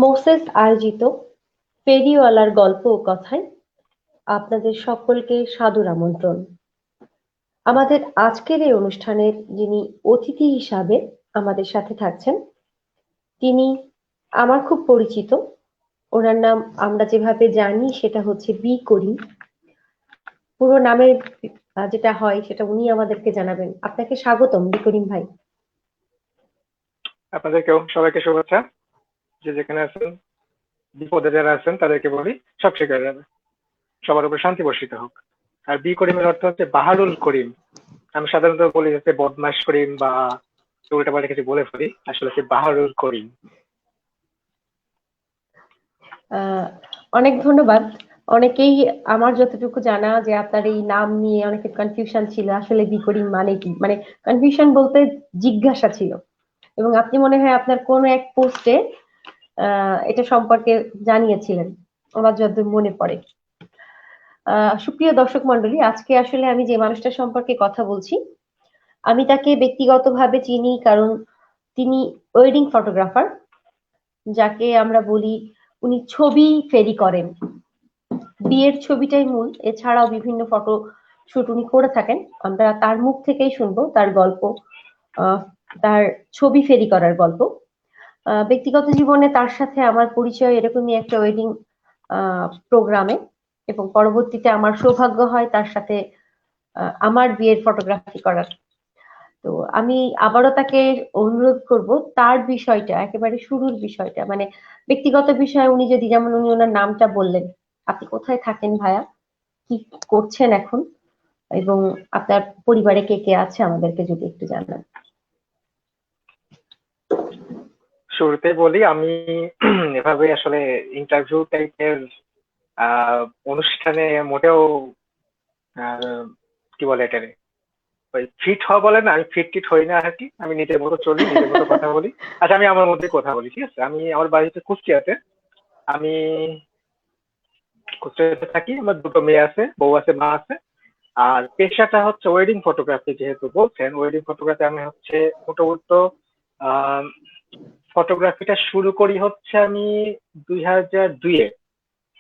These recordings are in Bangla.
মোসেস আয়োজিত ফেরিওয়ালার গল্প ও কথায় আপনাদের সকলকে সাদর আমন্ত্রণ। আমাদের আজকের এই অনুষ্ঠানের যিনি অতিথি হিসাবে আমাদের সাথে থাকছেন, তিনি আমার খুব পরিচিত। ওনার নাম আমরা যেভাবে জানি সেটা হচ্ছে বি করিম। পুরো নামের যেটা হয় সেটা উনি আমাদেরকে জানাবেন। আপনাকে স্বাগতম বি করিম ভাই। আপনাদেরকেও সবাইকে শুভেচ্ছা। যে যেখানে আছেন, বিপদে যারা আছেন তাদেরকে বলি সব ঠিক হয়ে যাবে, সবার উপর শান্তি বর্ষিত হোক। আর বি করিমের অর্থ হচ্ছে বাহারুল করিম। আমি সাধারণত বলি যাতে বদমাশ করিম বা উল্টাপাল্টা কিছু বলে ফেলি, আসলে সে বাহারুল করিম। অনেক ধন্যবাদ। অনেকেই আমার যতটুকু জানা যে আপনার এই নাম নিয়ে অনেকের কনফিউশন ছিল, আসলে বি করিম মানে কি, মানে কনফিউশন বলতে জিজ্ঞাসা ছিল। এবং আপনি মনে হয় আপনার কোন এক পোস্টে এটা সম্পর্কে জানিয়েছিলেন, আমার যতদূর মনে পড়ে। সুপ্রিয় দর্শক মন্ডলী, আজকে আসলে আমি যে মানুষটার সম্পর্কে কথা বলছি, আমি তাকে ব্যক্তিগতভাবে চিনি কারণ তিনি ওয়েডিং ফটোগ্রাফার, যাকে আমরা বলি উনি ছবি ফেরি করেন। বিয়ের ছবিটাই মূল, এছাড়াও বিভিন্ন ফটো শুট উনি করে থাকেন। আমরা তার মুখ থেকেই শুনবো তার গল্প, তার ছবি ফেরি করার গল্প। ব্যক্তিগত জীবনে তার সাথে আমার পরিচয় এরকমই একটা ওয়েডিং প্রোগ্রামে, এবং পরবর্তীতে আমার সৌভাগ্য হয় তার সাথে আমার বিয়ের ফটোগ্রাফি করার। তো আমি আবারও তাকে অনুরোধ করব তার বিষয়টা, একেবারে শুরুর বিষয়টা, মানে ব্যক্তিগত বিষয় উনি যদি, যেমন উনি ওনার নামটা বললেন, আপনি কোথায় থাকেন ভাইয়া, কি করছেন এখন, এবং আপনার পরিবারে কে কে আছে আমাদেরকে যদি একটু জানান। শুরুতে বলি, আমি এভাবে আসলে ইন্টারভিউ টাইপের অনুষ্ঠানে মোটেও কি বলে এটারে, ওই ফিট হওয়া বলে না, আমি ফিট টিট হই না আর কি। আমি নিজের মতো চলি, নিজের মতো কথা বলি। আচ্ছা, আমি আমার মধ্যে কথা বলি, ঠিক আছে? আমি আমার বাড়িতে কুষ্টিয়াতে, আমি কুষ্টিয়াতে থাকি। আমার দুটো মেয়ে আছে, বউ আছে, মা আছে। আর পেশাটা হচ্ছে ওয়েডিং ফটোগ্রাফি। যেহেতু বলছেন ওয়েডিং ফটোগ্রাফি, আমি হচ্ছে মোটামুটি ফটোগ্রাফিটা শুরু করি হচ্ছে আমি 2002-এ।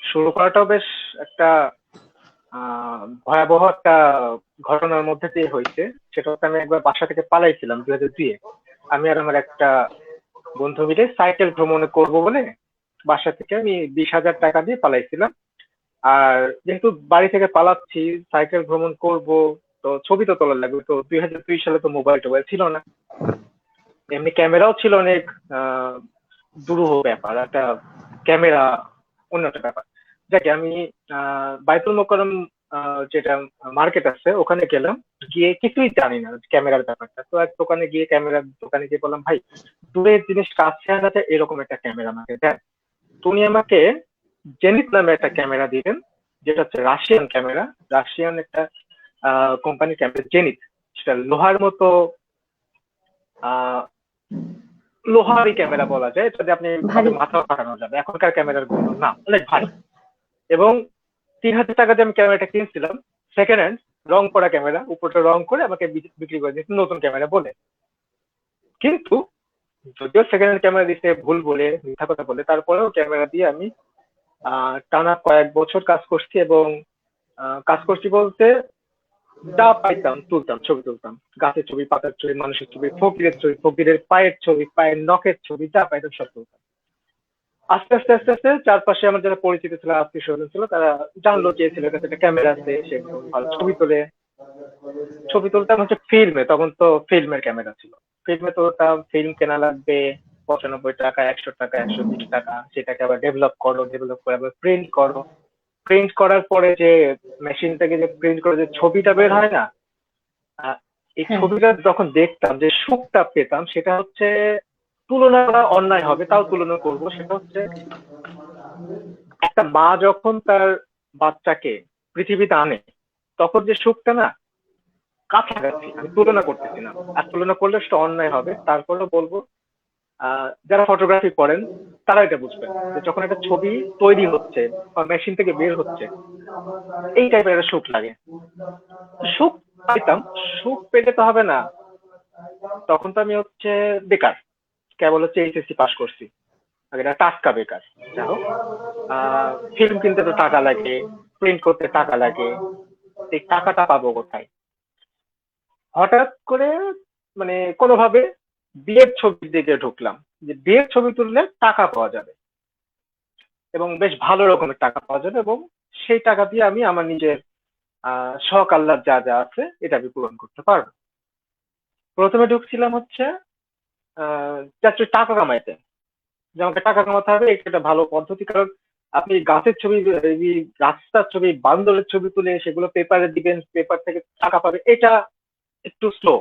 শুরু করাটাও বেশ একটা ভয়াবহ একটা ঘটনার মধ্যে দিয়ে হয়েছে। সেটা হচ্ছে আমি একবার বাসা থেকে পালাইছিলাম 2002-এ। আমি আর আমার একটা বন্ধু মিলে সাইকেল ভ্রমণে করব বলে বাসা থেকে আমি 20,000 টাকা দিয়ে পালাইছিলাম। আর যেহেতু বাড়ি থেকে পালাচ্ছি, সাইকেল ভ্রমণ করব, তো ছবি তো তোলা লাগবে। তো 2002 সালে তো মোবাইল টোবাইল ছিল না, এমনি ক্যামেরাও ছিল অনেক দুরূহ ব্যাপার, একটা ক্যামেরা অন্য একটা ব্যাপার। যাকে আমি বাইতুল মোকাররম যেটা মার্কেট আছে ওখানে গেলাম। গিয়ে কিছুই জানি না ক্যামেরার ব্যাপারটা। তো এক দোকানে গিয়ে, ক্যামেরার দোকানে গিয়ে বললাম, ভাই দূরের জিনিস কাছে আনাতে এরকম একটা ক্যামেরা আমাকে দেন। তুমি আমাকে জেনিত নামে একটা ক্যামেরা দিবেন, যেটা হচ্ছে রাশিয়ান ক্যামেরা, রাশিয়ান একটা কোম্পানির ক্যামেরা জেনিত। সেটা লোহার মতো, লোহারই ক্যামেরা বলা যায়, যদি আপনি ভারী। মাথাও কাটানো যাবে। এখনকার ক্যামেরার গুলো না, অনেক ভারী। এবং 3,000 টাকা দিয়ে আমি ক্যামেরাটা কিনছিলাম, সেকেন্ড হ্যান্ড, রং করা ক্যামেরা। উপরটা রং করে আমাকে বিক্রি করে দিয়েছে নতুন ক্যামেরা বলে। কিন্তু যদিও সেকেন্ড হ্যান্ড ক্যামেরা দিতে ভুল বলে, মিথ্যা কথা বলে, তারপরেও ক্যামেরা দিয়ে আমি টানা কয়েক বছর কাজ করছি। এবং কাজ করছি বলতে যা পাইতাম তুলতাম, ছবি তুলতাম। গাছের ছবি, পাতার ছবি, মানুষের ছবি, ফকিরের ছবি, ফকিরের পায়ের ছবি, পায়ের নখের ছবি, যা পাইতাম সব তুলতাম। আস্তে আস্তে আস্তে আস্তে চারপাশে আমার যারা পরিচিত ছিল, আত্মীয় স্বজন ছিল, তারা জানলো যে ছেলের কাছে একটা ক্যামেরা আছে, সে ভালো ছবি তোলে। ছবি তুলতাম হচ্ছে ফিল্মে, তখন তো ফিল্মের ক্যামেরা ছিল। ফিল্মে তুলতাম, ফিল্ম কেনা লাগবে 95 টাকা, 100 টাকা, 120 টাকা। সেটাকে আবার ডেভেলপ করো, ডেভেলপ করে আবার প্রিন্ট করো। প্রিন্ট করার পরে যে মেশিন থেকে যে প্রিন্ট করে যে ছবিটা বের হয় না, এই হ্যাঁ। ছবিটা যখন দেখতাম, যে সুখটা পেতাম, সেটা হচ্ছে, তুলনা করা অন্যায় হবে, তাও তুলনা করব। সেটা হচ্ছে একটা মা যখন তার বাচ্চাকে পৃথিবীতে আনে, তখন যে সুখটা না, কাছাকাছি। আমি তুলনা করতেছি না, আর তুলনা করলে সেটা অন্যায় হবে। তারপরেও বলবো, যারা ফটোগ্রাফি করেন তারা এটা বুঝবেন, যে যখন একটা ছবি তৈরি হচ্ছে বা মেশিন থেকে বের হচ্ছে, এই টাইপের একটা সুখ লাগে। সুখ পাইতাম। সুখ পেতে তো হবে না, তখন তো আমি হচ্ছে বেকার, কেবল হচ্ছে এইচএসসি পাস করছি। এটা টাটকা বেকার। যাই হোক, ফিল্ম কিনতে তো টাকা লাগে, প্রিন্ট করতে টাকা লাগে, এই টাকাটা পাবো কোথায়? হঠাৎ করে মানে কোনোভাবে বিয়ের ছবির দিকে ঢুকলাম, যে বিয়ের ছবি তুললে টাকা পাওয়া যাবে এবং বেশ ভালো রকমের টাকা পাওয়া যাবে, এবং সেই টাকা দিয়ে আমি আমার নিজের শখ আহ্লাদ যা যা আছে এটা আমি পূরণ করতে পারবো। প্রথমে ঢুকছিলাম হচ্ছে জাস্ট টাকা কামাইতে, যে আমাকে টাকা কামাতে হবে, এটা একটা ভালো পদ্ধতি। কারণ আপনি গাছের ছবি, এই রাস্তার ছবি, বান্দরের ছবি তুলে সেগুলো পেপারে দিবেন, পেপার থেকে টাকা পাবে, এটা একটু স্লো।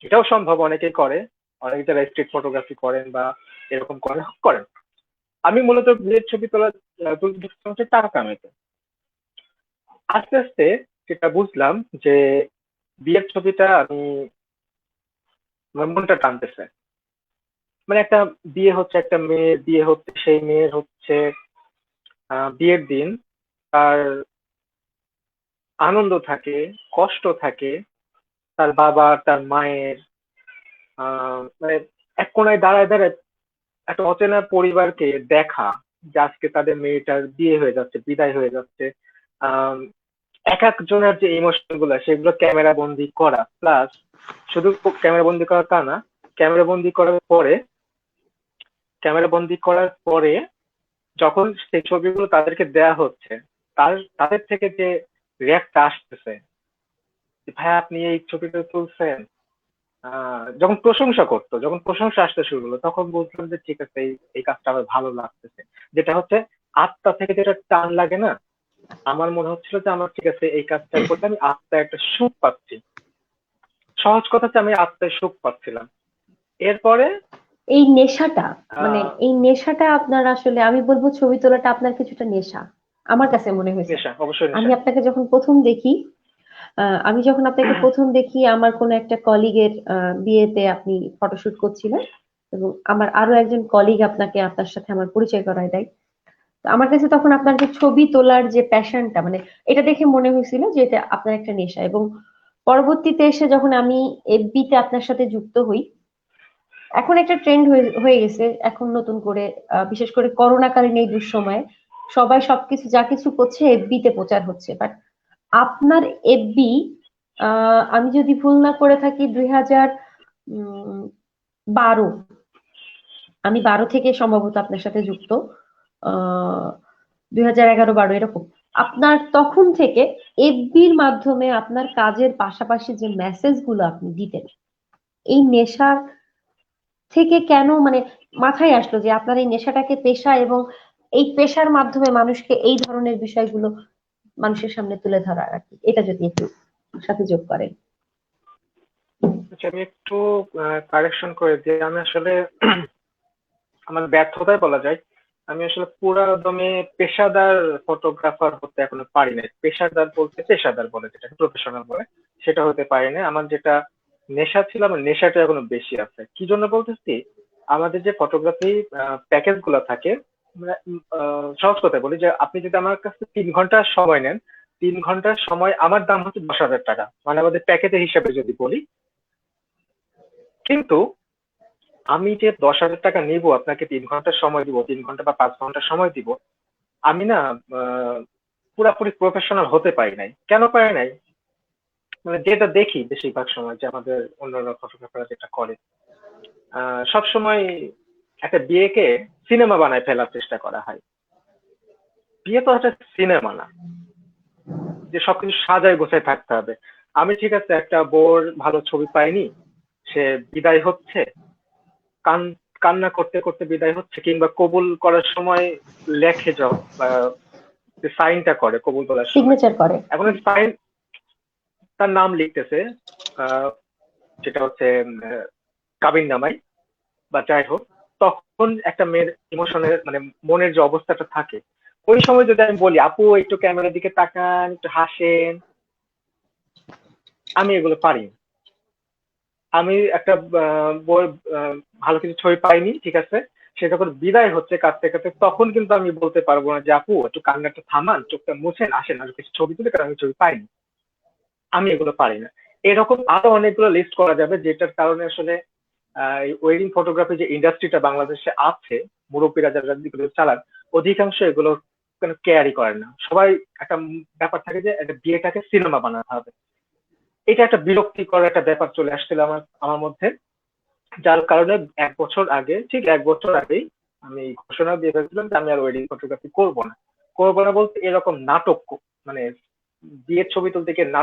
এটাও সম্ভব, অনেকেই করে, অনেকে যারা স্ট্রিট ফটোগ্রাফি করেন বা এরকম করেন করেন। আমি মূলত বিয়ের ছবি তুলতে হচ্ছে টাকা কামাইতে। আস্তে আস্তে যেটা বুঝলাম যে বিয়ের ছবিটা আমি, আমার মনটা টানতেছে। মানে একটা বিয়ে হচ্ছে, একটা মেয়ের বিয়ে হচ্ছে, সেই মেয়ের হচ্ছে বিয়ের দিন তার আনন্দ থাকে, কষ্ট থাকে, তার বাবা তার মায়ের মানে এক কোনায় দাঁড়ায় দাঁড়ায় একটা অচেনা পরিবারকে দেখা, যে আজকে তাদের মেয়েটার বিয়ে হয়ে যাচ্ছে, বিদায় হয়ে যাচ্ছে। আহ এক একজনের যে ইমোশন গুলো সেগুলো ক্যামেরা বন্দি করা, প্লাস শুধু ক্যামেরা বন্দি করা তা না, ক্যামেরা বন্দি করার পরে ক্যামেরা বন্দি করার পরে যখন সেই ছবিগুলো তাদেরকে দেয়া হচ্ছে, তাদের থেকে যে রিয়াক্ট আসতেছে, যে ভাই আপনি এই ছবিটা তুলছেন, যখন প্রশংসা করতো, যখন প্রশংসা আসতে শুরু হলো, তখন বুঝলাম যে ঠিক আছে, এই কাজটা আমার ভালো লাগতেছে। যেটা হচ্ছে আত্মা থেকে যেটা টান লাগে না, আমার মনে হচ্ছিল যে আমার ঠিক আছে, এই কাজটা করতে আমি আত্মায় একটা সুখ পাচ্ছি। সহজ কথা হচ্ছে আমি আত্মায় সুখ পাচ্ছিলাম। এরপরে এই নেশাটা, মানে আহ এই নেশাটা আপনার আসলে, আমি বলবো ছবি তোলাটা আপনার কিছুটা নেশা, আমার কাছে মনে হয়েছে। নেশা, অবশ্যই আমি নেশা। আপনাকে যখন প্রথম দেখি, আমি যখন আপনাকে প্রথম দেখি আমার কোনো একটা কলিগের বিয়েতে আপনি ফটোশুট করছিলেন, এবং আমার আরো একজন কলিগ আপনাকে, আপনার সাথে আমার পরিচয় করায় দেয়। তো আমার কাছে তখন আপনার যে ছবি তোলার যে প্যাশনটা, মানে এটা দেখে মনে হয়েছিল যে এটা আপনার একটা নেশা। এবং পরবর্তীতে এসে যখন আমি এফবি তে আপনার সাথে যুক্ত হই, এখন একটা ট্রেন্ড হয়ে গেছে এখন নতুন করে, বিশেষ করে করোনাকালীন এই দুঃসময়ে সবাই সবকিছু যা কিছু করছে এফবি তে প্রচার হচ্ছে। বাট আপনার এফবি, আমি যদি ভুল না করে থাকি 2012, আমি 12 থেকে সম্ভবত আপনার সাথে যুক্ত, 2011-12 এরকম। আপনার তখন থেকে এফবির মাধ্যমে আপনার কাজের পাশাপাশি যে মেসেজ গুলো আপনি দিতেন, এই নেশার থেকে কেন, মানে মাথায় আসলো যে আপনার এই নেশাটাকে পেশা, এবং এই পেশার মাধ্যমে মানুষকে এই ধরনের বিষয়গুলো মানুষের সামনে তুলে ধরা আর কি, এটা যদি একটু সাথে যোগ করেন। আচ্ছা, আমি একটু কারেকশন করে দিই। আমি আসলে আমার ব্যর্থতাই বলা যায়, আমি আসলে পুরা দমে পেশাদার ফটোগ্রাফার হতে এখনো পারি নাই। পেশাদার বলতে পেশাদার বলে, যেটাকে প্রফেশনাল বলে, সেটা হতে পারি না। আমার যেটা নেশা ছিল, আমার নেশাটা এখনো বেশি আছে। কি জন্য বলতেছি, আমাদের যে ফটোগ্রাফি প্যাকেজ গুলো থাকে, মানে, সহজ কথা বলি, যে আপনি যদি আমার কাছে 3 ঘন্টা সময় নেন, 3 ঘন্টার সময় আমার দাম হচ্ছে 10,000 টাকা, মানে আমাদের প্যাকেজের হিসাবে যদি বলি। কিন্তু আমি যে 10,000 টাকা নিব, আপনাকে 3 ঘন্টা সময় দিব, 3 ঘন্টা বা 5 ঘন্টা সময় দিব, আমি না আহ, পুরাপুরি প্রফেশনাল হতে পারি নাই। কেন পারি নাই? মানে যেটা দেখি বেশিরভাগ সময় যে আমাদের অন্যান্য ফটোগ্রাফাররা যেটা করে, সব সময় একটা বিয়েকে সিনেমা বানায় ফেলার চেষ্টা করা হয়। বিয়ে তো একটা সিনেমা না, যে সবকিছু সাজায় গোছায় থাকতে হবে। আমি ঠিক আছে, একটা বোর ভালো ছবি পাইনি, সে বিদায় হচ্ছে, কান কান্না করতে করতে বিদায় হচ্ছে, কিংবা কবুল করার সময় লেখে বা যে সাইনটা করে কবুল করার সময়, সিগনেচার করে। এখন সাইন, তার নাম লিখতেছে, আহ, যেটা হচ্ছে কাবিন নামাই বা যাই হোক, তখন একটা মেয়ের ইমোশনের, মানে মনের যে অবস্থাটা থাকে, ওই সময় যদি আমি বলি আপু একটু ক্যামেরার দিকে তাকান, একটু হাসেন, আমি এগুলো পারি না। আমি একটা বই, ভালো কিছু ছবি পাইনি, ঠিক আছে, সে যখন বিদায় হচ্ছে কাঁদতে কাঁদতে, তখন কিন্তু আমি বলতে পারবো না যে আপু একটু কান্নাটা থামান, চোখটা মুছেন, আসেন আর কিছু ছবি তুলে, কারণ আমি ছবি পাইনি। আমি এগুলো পারি না। এরকম আরো অনেকগুলো লিস্ট করা যাবে, যেটার কারণে আসলে ওয়েডিং ফটোগ্রাফি যে ইন্ডাস্ট্রিটা বাংলাদেশে আছে, মুরব্বীরা যারা যেগুলো চালান, অধিকাংশ এগুলো কোনো কেয়ারই করে না। সবাই একটা ব্যাপার থাকে যে একটা বিয়েটাকে সিনেমা বানাতে হবে। এটা একটা বিরক্তিকর একটা ব্যাপার চলে আসছিল আমার আমার মধ্যে, যার কারণে 1 বছর আগে, ঠিক 1 বছর আগেই আমি ঘোষণা দিয়ে ফেলছিলাম যে আমি আর ওয়েডিং ফটোগ্রাফি করবো না। করবো না বলতে এরকম নাটক মানে বিয়ের ছবি তুলতে গিয়ে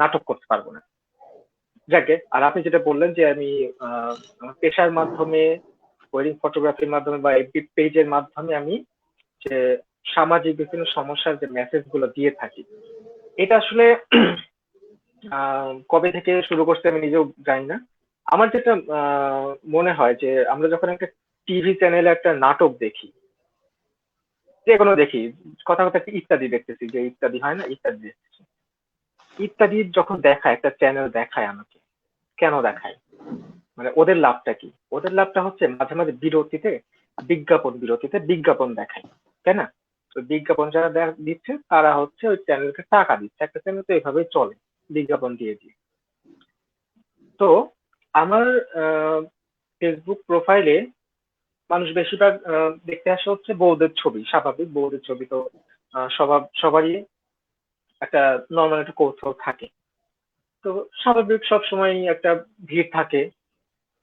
নাটক করতে পারবো না। যাকে, আর আপনি যেটা বললেন যে আমি আমার পেশার মাধ্যমে, ওয়েডিং ফটোগ্রাফির মাধ্যমে বা এফবি পেজের মাধ্যমে আমি যে সামাজিক বিভিন্ন সমস্যার যে মেসেজ গুলো দিয়ে থাকি, এটা আসলে কবে থেকে শুরু করতে আমি নিজেও জানি না। আমার যেটা মনে হয় যে আমরা যখন একটা টিভি চ্যানেলে একটা নাটক দেখি, যে কোনো দেখি, কথা কথা একটা ইত্যাদি দেখতেছি, যে ইত্যাদি হয় না, ইত্যাদি দেখতেছি, ইত্যাদি যখন দেখায়, একটা চ্যানেল দেখায় আমাকে, কেন দেখায়? মানে ওদের লাভটা কি? ওদের লাভটা হচ্ছে মাঝে মাঝে বিরতিতে বিজ্ঞাপন দেখায়, তাই না? তো বিজ্ঞাপন যারা দিচ্ছে তারা হচ্ছে ওই চ্যানেলকে টাকা দিচ্ছে, একটা চ্যানেল তো এভাবেই চলে, বিজ্ঞাপন দিয়ে দিয়ে। তো আমার ফেসবুক প্রোফাইলে মানুষ বেশিরভাগ দেখতে আসে হচ্ছে বউদের ছবি, স্বাভাবিক বউদের ছবি তো সবারই একটা নর্মাল একটা কৌতূহল থাকে। তো স্বাভাবিক সবসময় একটা ভিড় থাকে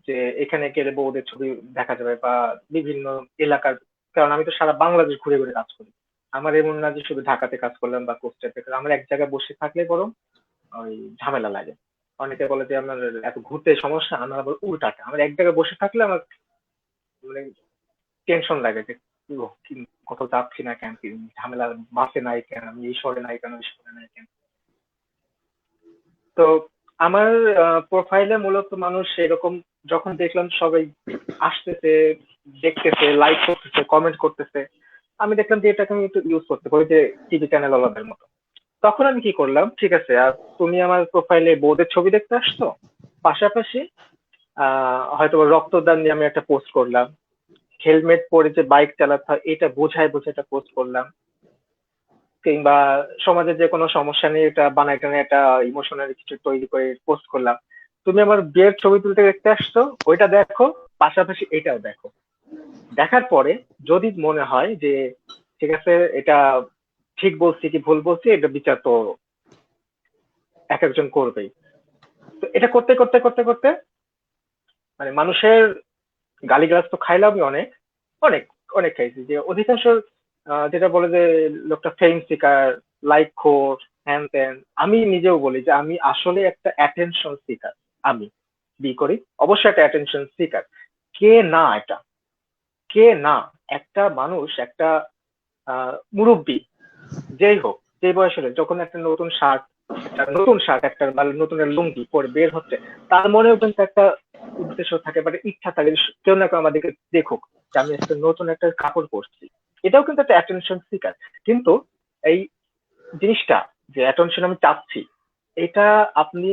যে এখানে গেলে বউদের ছবি দেখা যাবে, বা বিভিন্ন এলাকার, কারণ আমি তো সারা বাংলাদেশ ঘুরে ঘুরে কাজ করি। আমার এমন না যে শুধু ঢাকাতে কাজ করলাম বা কোস্টাতে, আমার এক জায়গায় বসে থাকলে বরং ওই ঝামেলা লাগে। অনেকে বলে যে আমার এত ঘুরতে সমস্যা, আমার আবার উল্টাটা, আমার এক জায়গায় বসে থাকলে আমার মানে টেনশন লাগে যে কোথাও যাচ্ছি না কেন, কি ঝামেলা, বাসে নাই কেন, আমি এই শহরে নাই কেন, ওই শহরে নাই কেন। তো আমার প্রোফাইলে মূলত মানুষ এরকম, যখন দেখলাম সবাই আসতেছে, দেখতেছে, লাইক করতেছে, কমেন্ট করতেছে, আমি দেখলাম যে এটাকে আমি একটু ইউজ করতে পারি, যে টিভি চ্যানেল ওয়ালাদের মতো। তখন আমি কি করলাম, ঠিক আছে, আর তুমি আমার প্রোফাইলে বউদের ছবি দেখতে আসছো, পাশাপাশি হয়তো রক্তদান নিয়ে আমি একটা পোস্ট করলাম, হেলমেট পরে যে বাইক চালাতে হয় এটা বোঝায় বোঝায় একটা পোস্ট করলাম, কিংবা সমাজের যে কোনো সমস্যা নিয়ে এটা বানাই টানাই একটা ইমোশনাল কিছু তৈরি করে পোস্ট করলাম। তুমি আমার বিয়ের ছবি তুলতে দেখতে আসছো, ওইটা দেখো, পাশাপাশি এটাও দেখো। দেখার পরে যদি মনে হয় যে ঠিক আছে, এটা ঠিক বলছি কি ভুল বলছি, এটা বিচার তো এক একজন করবেই। তো এটা করতে করতে করতে করতে মানে মানুষের গালিগালাজ তো খাইলাম আমি অনেক, অনেক অনেক খাইছি, যে অধিকাংশ যেটা বলে যে লোকটা ফেম সিকার, লাইক খোর, হ্যান ত্যান। আমি নিজেও বলি যে আমি আসলে একটা অ্যাটেনশন সিকার। আমি বি করি, অবশ্যই একটা অ্যাটেনশন সিকার। কে না এটা, কে না? একটা মানুষ, একটা মুরব্বী, যেই হোক, যে বয়সে হোক, যখন একটা নতুন শার্ট একটা মানে নতুন একটা লুঙ্গি পরে বের হচ্ছে, তার মনেও কিন্তু একটা উদ্দেশ্য থাকে বা একটা ইচ্ছা থাকে যে কেউ না কেউ আমাদেরকে দেখুক যে আমি একটা নতুন একটা কাপড় পরছি। এটাও কিন্তু একটা অ্যাটেনশন সিকার। কিন্তু এই জিনিসটা, যে অ্যাটেনশন আমি চাচ্ছি, এটা আপনি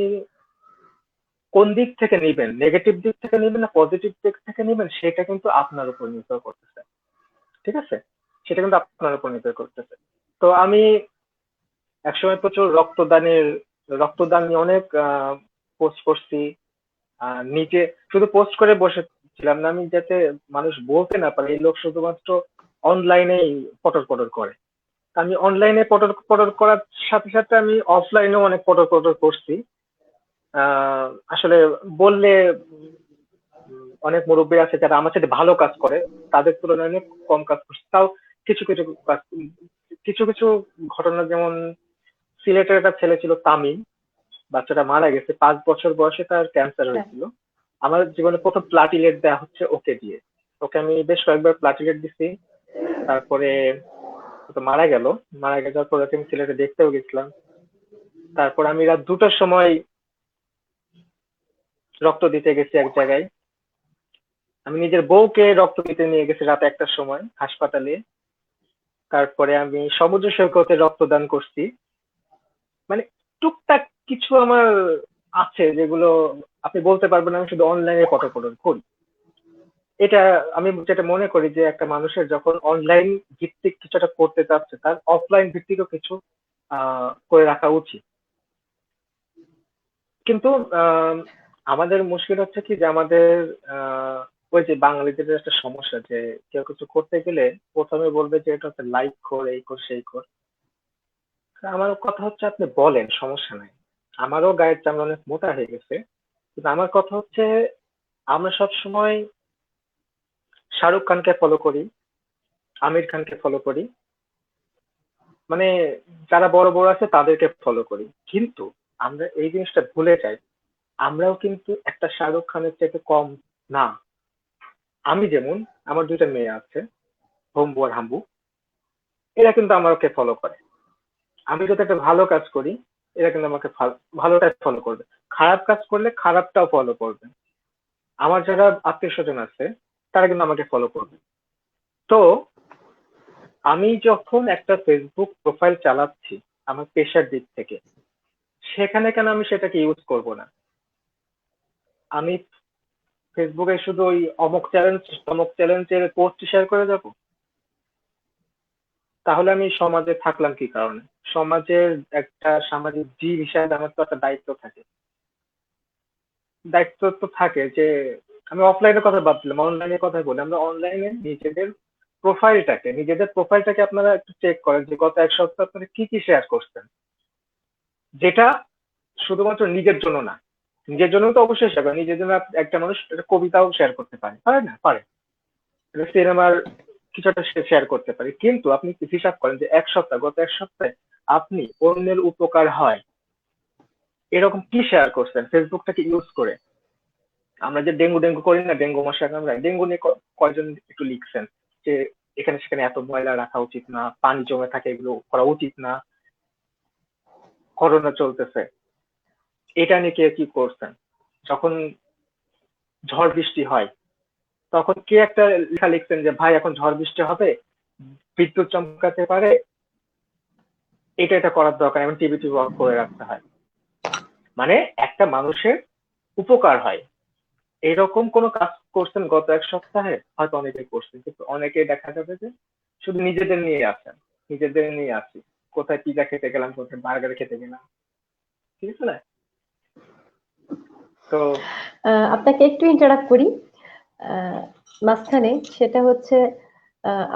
কোন দিক থেকে নিবেন, নেগেটিভ দিক থেকে নিবেন না পজিটিভ দিক থেকে নিবেন, সেটা কিন্তু আপনার উপর নির্ভর করতেছে। ঠিক আছে, সেটা কিন্তু আপনার উপর নির্ভর করতেছে। তো আমি একসময় প্রচুর রক্তদান নিয়ে অনেক পোস্ট করছি। নিজে শুধু পোস্ট করে বসেছিলাম না আমি, যাতে মানুষ বলতে না পারে এই লোক শুধুমাত্র অনলাইনেই পটর পটর করে। আমি অনলাইনে পটর পটর করার সাথে সাথে আমি অফলাইনেও অনেক পটর পটর করছি। আসলে বললে অনেক মুরব্বী আছে যারা আমার সাথে ভালো কাজ করে, তাদের তুলনায় অনেক কম কাজ করছে, তাও কিছু কিছু কাজ, কিছু কিছু ঘটনা, যেমন সিলেটের একটা ছেলে ছিল তামিম, বাচ্চাটা মারা গেছে, 5 বছর বয়সে তার ক্যান্সার হ্যাঁ। হয়েছিল। আমার জীবনে প্রথম প্লাটিলেট দেওয়া হচ্ছে ওকে দিয়ে। ওকে আমি বেশ কয়েকবার প্লাটিলেট দিছি। তারপরে ও তো মারা গেল। মারা যাওয়ার পর ওকে আমি সিলেটে দেখতেও গেছিলাম। তারপর আমি রাত 2টার সময় রক্ত দিতে গেছি এক জায়গায়। আমি নিজের বউকে রক্ত দিতে নিয়ে গেছি রাত 1টার সময় হাসপাতালে। তারপরে আমি সমুদ্র সৈকতে রক্তদান করছি। মানে টুকটাক কিছু আমার আছে যেগুলো আপনি বলতে পারবেন আমি শুধু অনলাইনে পটর করি। এটা আমি যেটা মনে করি যে একটা মানুষের যখন অনলাইন ভিত্তিক কিছু একটা করতে চাচ্ছে, তার অফলাইন ভিত্তিকও কিছু করে রাখা উচিত। কিন্তু আমাদের মুশকিল হচ্ছে কি যে আমাদের আহ, ওই যে বাঙালিদের একটা সমস্যা যে কেউ কিছু করতে গেলে প্রথমে বলবে যে এটা হচ্ছে লাইক কর, এই কর, সেই কর। আমার কথা হচ্ছে আপনি বলেন, সমস্যা নাই। আমারও গায়ের চামড়া অনেক মোটা হয়ে গেছে, কিন্তু আমার কথা হচ্ছে আমরা সব সময় শাহরুখ খানকে ফলো করি, আমির খানকে ফলো করি, মানে যারা বড় বড় আছে তাদেরকে ফলো করি, কিন্তু আমরা এই জিনিসটা ভুলে যাই আমরাও কিন্তু একটা শাহরুখ খানের থেকে কম না। আমি যেমন, আমার দুইটা মেয়ে আছে, হোম্বু আর হাম্বু, এরা কিন্তু আমাকে ফলো করে। আমি যদি একটা ভালো কাজ করি, এরা কিন্তু আমাকে ভালোটাই ফলো করবে। খারাপ কাজ করলে খারাপটাও ফলো করবে। আমার যারা আত্মীয় স্বজন আছে তারা কিন্তু আমাকে ফলো করবে। তো আমি যখন একটা ফেসবুক প্রোফাইল চালাচ্ছি আমার পেশার দিক থেকে, সেখানে কেন আমি সেটাকে ইউজ করব না? আমি ফেসবুকে শুধু ওই অমুক চ্যালেঞ্জের পোস্ট শেয়ার করে যাব? তাহলে আমি সমাজে থাকলাম কি কারণে? সমাজের একটা সামাজিক জীব হিসাবে আমার তো একটা দায়িত্ব থাকে। দায়িত্ব তো থাকে যে আমি অফলাইনের কথা বাদ দিলাম, অনলাইনের কথা বলি। আমরা অনলাইনে নিজেদের প্রোফাইলটাকে আপনারা একটু চেক করেন যে গত এক সপ্তাহ আপনারা কি কি শেয়ার করছেন, যেটা শুধুমাত্র নিজের জন্য না। নিজের জন্য তো অবশ্যই শেয়ার করেন, নিজের জন্য একটা মানুষ একটা কবিতাও শেয়ার করতে পারে, পারে না? পারে। সিনেমার কিছু একটা শেয়ার করতে পারে, কিন্তু আপনি হিসাব করেন যে গত এক সপ্তাহে আপনি অন্যের উপকার হয় এরকম কি শেয়ার করছেন ফেসবুকটাকে ইউজ করে? আমরা যে ডেঙ্গু ডেঙ্গু করি না, ডেঙ্গু মশা কামড়ায়, ডেঙ্গু নিয়ে কয়জন একটু লিখছেন যে এখানে সেখানে এত ময়লা রাখা উচিত না, পানি জমে থাকে, এগুলো করা উচিত না, করোনা চলতেছে, এটা নিয়ে কে কি করছেন? যখন ঝড় বৃষ্টি হয় তখন কে একটা লেখা লিখছেন যে ভাই এখন ঝড় বৃষ্টি হবে, বিদ্যুৎ চমকাতে পারে, এটা করার দরকার, এবং টিভি টিভি অফ করে রাখতে হয়। মানে একটা মানুষের উপকার হয় এরকম কোনো কাজ করছেন গত এক সপ্তাহে? হয়তো অনেকেই করছেন, কিন্তু অনেকেই দেখা যাবে যে শুধু নিজেদের নিয়ে আছেন, নিজেদের নিয়ে আছি, কোথায় পিজা খেতে গেলাম, কোথায় বার্গার খেতে গেলাম, ঠিক আছে না? তো আপনাকে একটু ইন্টারাপ্ট করি আহ, মাঝখানে, সেটা হচ্ছে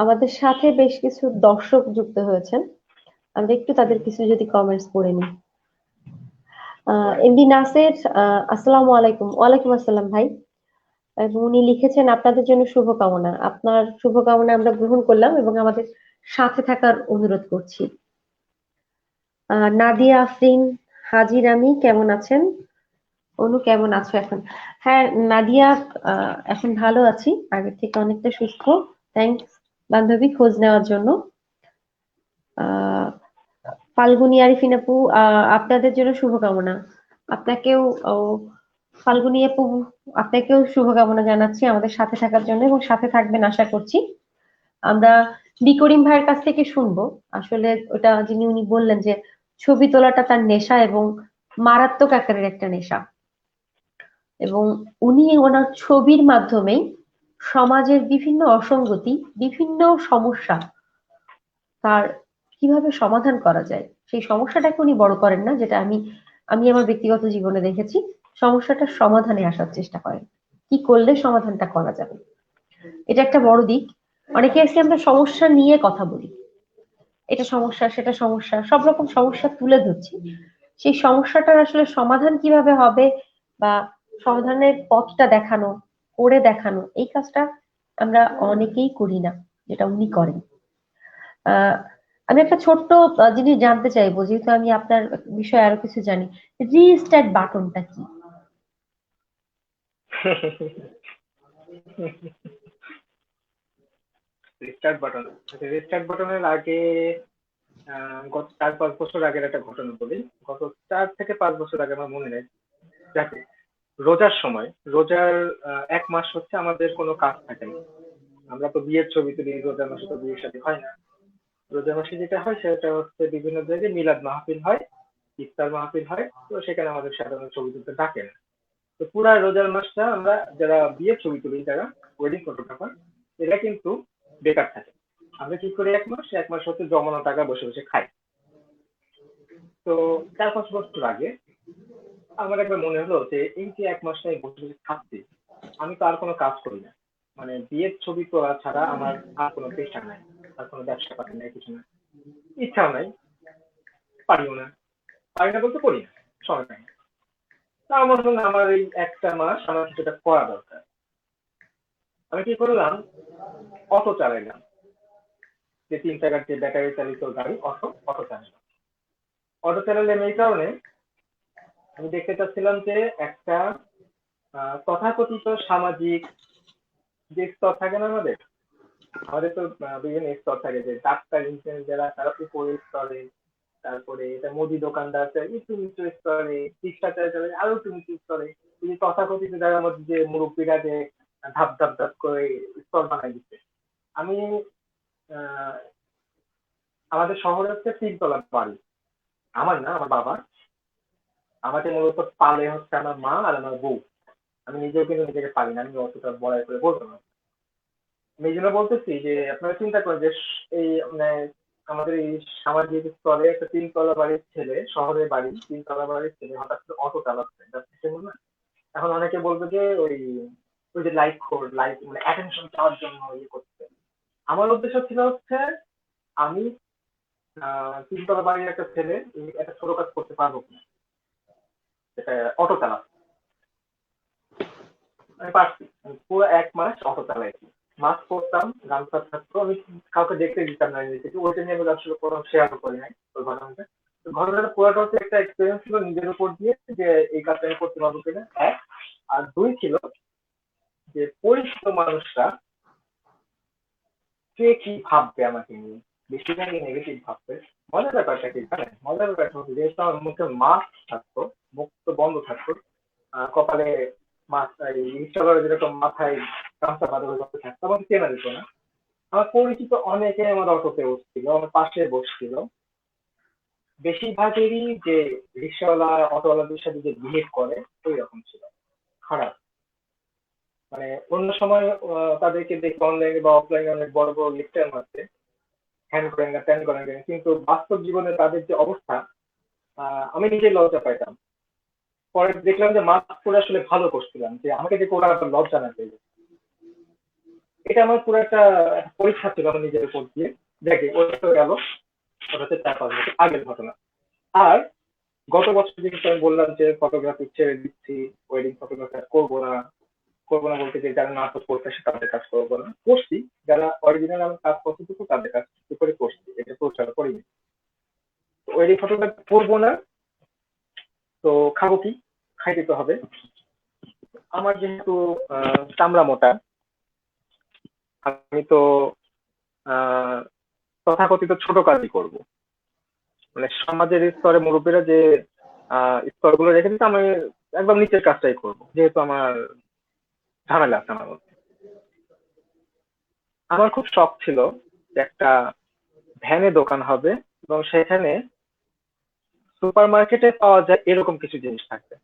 আমাদের সাথে বেশ কিছু দর্শক যুক্ত হয়েছেন। আমরা একটু তাদের কিছু যদি কমেন্টস পড়ে নিই। পরে এমডি নাসের, আসসালামু আলাইকুম। ওয়ালাইকুম আসসালাম ভাই। এবং উনি লিখেছেন আপনাদের জন্য শুভকামনা। আপনার শুভকামনা আমরা গ্রহণ করলাম এবং আমাদের সাথে থাকার অনুরোধ করছি। নাদিয়া আফরিন, হাজির আমি, কেমন আছেন? অনু কেমন আছো এখন? হ্যাঁ নাদিয়া, এখন ভালো আছি, আগের থেকে অনেকটা সুস্থ। থ্যাংকস বান্ধবী খোঁজ নেওয়ার জন্য। আহ ফাল্গুনী আরিফিন আপু, আপনাদের জন্য শুভকামনা। আপনাকেও ও, ফাল্গুনী আপু, আপনাকেও শুভকামনা জানাচ্ছি আমাদের সাথে থাকার জন্য, এবং সাথে থাকবেন আশা করছি। আমরা বিকরিম ভাইয়ের কাছ থেকে শুনবো। আসলে ওটা যিনি উনি বললেন যে ছবি তোলাটা তার নেশা, এবং মারাত্মক আকারের একটা নেশা। এবং উনি ওনার ছবির মাধ্যমেই সমাজের বিভিন্ন অসঙ্গতি, বিভিন্ন সমস্যা, তার কিভাবে সমাধান করা যায় সেই সমস্যাটাকে উনি বড় করেন না, যেটা আমি আমি আমার ব্যক্তিগত জীবনে দেখেছি। সমস্যাটার সমাধানে আসার চেষ্টা করেন, কি করলে সমাধানটা করা যাবে। এটা একটা বড় দিক। অনেকে এসে আমরা সমস্যা নিয়ে কথা বলি, এটা সমস্যা সেটা সমস্যা, সব রকম সমস্যা তুলে ধরছি। সেই সমস্যাটার আসলে সমাধান কিভাবে হবে, বা সমাধানের পথটা দেখানো, করে দেখানো, এই কাজটা আমরা অনেকেই করি না, যেটা উনি করেন। আহ আমি একটা ছোট্ট জিনিস জানতে চাইবো, যেহেতু আমি আপনার বিষয়ে আরো কিছু জানি। রিস্টার্ট বাটনটা কি? রিস্টার্ট বাটন, রিস্টার্ট বাটনের আগে গত 4-5 বছর আগের একটা ঘটনা বলি। গত 4 থেকে 5 বছর আগে, আমার মনে নেই, যাকে রোজার সময়, রোজার 1 মাস হচ্ছে আমাদের কোনো কাজ থাকে না। আমরা তো বিয়ের ছবি তুলি, রোজার মাসে তো বিয়ে শাদী হয় না। রোজার মাসে যেটা হয় সেটা হচ্ছে বিভিন্ন জায়গায় মিলাদ মাহফিল হয়, ইফতার মাহফিল হয়, তো সেখানে আমাদের সাধারণত ছবি তুলতে ডাকে না। তো পুরা রোজার মাসটা আমরা যারা বিয়ের ছবি তুলি, যারা ওয়েডিং ফটোগ্রাফার, এরা কিন্তু বেকার থাকে। আমরা কি করি, 1 মাস হচ্ছে জমানো টাকা বসে বসে খাই। তো 4-5 বছর আগে আমার একবার মনে হলো যে এই যে 1 মাস আমি বসে বসে থাকছি, আমি তো আর কোনো কাজ করি না, মানে বিয়ের ছবি তোলা ছাড়া আমার আর কোনো পেশা নাই, আর কোনো ব্যবসা পাতি নাই, কিছু না, ইচ্ছাও নাই, পারিও না। পারি না বলতে করি না, সময় পাই না। তা আমার মনে হলো আমার এই 1টা মাস আমার কিছুটা করা দরকার। আমি কি করলাম, অটো চালাইলাম, যে 3 চাকার যে ব্যাটারি চালিত গাড়ি, অটো চালাইলাম। অটো চালাইলাম এই কারণে, আমি দেখতে চাচ্ছিলাম যে একটা তথাকথিত সামাজিক যে স্তর থাকে না আমাদের, আমাদের তো বিভিন্ন স্তর থাকে, যে ডাক্তার ইঞ্জিনিয়ার যারা তারা উপরের স্তরে, তারপরে এটা মুদি দোকানদার একটু নিচু স্তরে, রিক্সাচালক যারা আরো একটু নিচু স্তরে, এই যে তথাকথিত যারা আমাদের যে মুরব্বীরা যে ধাপ ধাপ ধাপ করে স্তর বানাই দিচ্ছে। আমি আহ, আমাদের শহরে হচ্ছে 3 তলা বাড়ি, আমার না, আমার বাবা। আমাকে মূলত পালে হচ্ছে আমার মা আর আমার বউ। আমি নিজেও কিন্তু নিজেকে পারি না, আমি অতটা বড়াই করে বলতে পারবো না। আমি এই জন্য বলতেছি যে আপনারা চিন্তা করেন যে এই মানে আমাদের এই সামাজিক স্তরে একটা 3 তলা বাড়ির ছেলে, শহরের বাড়ি 3 তলা বাড়ির ছেলে হঠাৎ করে অটো চালাচ্ছে, যাচ্ছে কেমন না? এখন অনেকে বলবে যে ওই ওই যে লাইক খোর, লাইক মানে অ্যাটেনশন চাওয়ার জন্য ইয়ে করছে। আমার উদ্দেশ্য ছিল হচ্ছে আমি 3 তলা বাড়ির একটা ছেলে একটা ছোট কাজ করতে পারবো কিনা, সেটা অটো চালা। আমি পারছি, আমি পুরো 1 মাস অটো চালাইছি, মাস্ক পরতাম, গামছা থাকতো, আমি কাউকে দেখতে দিতাম না নিজেকে, ওইটা নিয়ে আমি আসলে কোনো শেয়ারও করি নাই ওই ঘটনাটা। তো ঘটনাটা পুরোটা হচ্ছে একটা এক্সপিরিয়েন্স ছিল নিজের উপর দিয়ে, যে এই কাজটা আমি করতে পারবো কিনা, 1। আর 2 ছিল যে পরিচিত মানুষরা কে কি ভাববে আমাকে নিয়ে, বেশিরভাগই নেগেটিভ ভাববে। মজার ব্যাপারটা কি জানেন, মজার ব্যাপারটা হচ্ছে যেহেতু আমার মুখে মাস্ক থাকতো, মুখ তো বন্ধ থাকতো, কপালে মাথা এই রিক্সাওয়ালা যেরকম মাথায় গামছা বাঁধা হয়ে থাকতো, আমাকে চেনা যেত না। আমার পরিচিত অনেকে আমার অটোতে বসছিল, আমার পাশে বসছিল। বেশিরভাগেরই যে রিক্সাওয়ালা অটোওয়ালাদের সাথে যে বিহেভ করে ওই রকম ছিল, খারাপ। মানে অন্য সময় তাদেরকে দেখে অনলাইনে বা অফলাইনে অনেক বড় বড় লেকচার মারছে, হ্যান করেন না ত্যান করেন না, কিন্তু বাস্তব জীবনে তাদের যে অবস্থা, আমি নিজে লজ্জা পাইতাম। পরে দেখলাম যে মাস্ক পরে আসলে ভালো করছিলাম, যে আমাকে যে ওরা আবার লজ্জা না পেয়ে। এটা আমার পুরো একটা একটা পরীক্ষা ছিল আমার নিজের উপর দিয়ে। দেখে ওটা তো গেল, ওটা হচ্ছে 4-5 বছর আগের ঘটনা। আর গত বছর যেহেতু আমি বললাম যে ফটোগ্রাফি ছেড়ে দিচ্ছি, ওয়েডিং ফটোগ্রাফি করবো না। করবো না বলতে যে যারা নাটক করতেছে তাদের কাজ করবো না, করছি। যারা অরিজিনাল আমার কাজ কতটুকু তাদের কাজ একটু করে করছি, এটা প্রচার করিনি। ওয়েডিং ফটোগ্রাফি করবো না, তো খাবো কি, খাইতে তো হবে। আমার যেহেতু চামড়া মোটা, আমি তো আহ তথাকথিত ছোট কাজই করব। মানে সমাজের স্তরে মুরব্বীরা যে স্তরগুলো রেখে দিতে, আমি একদম নিচের কাজটাই করব, যেহেতু আমার ঝামেলা আছে আমার মধ্যে। আমার খুব শখ ছিল যে একটা ভ্যানে দোকান হবে, এবং সেখানে সুপার মার্কেটে পাওয়া যায় এরকম কিছু জিনিস থাকবে।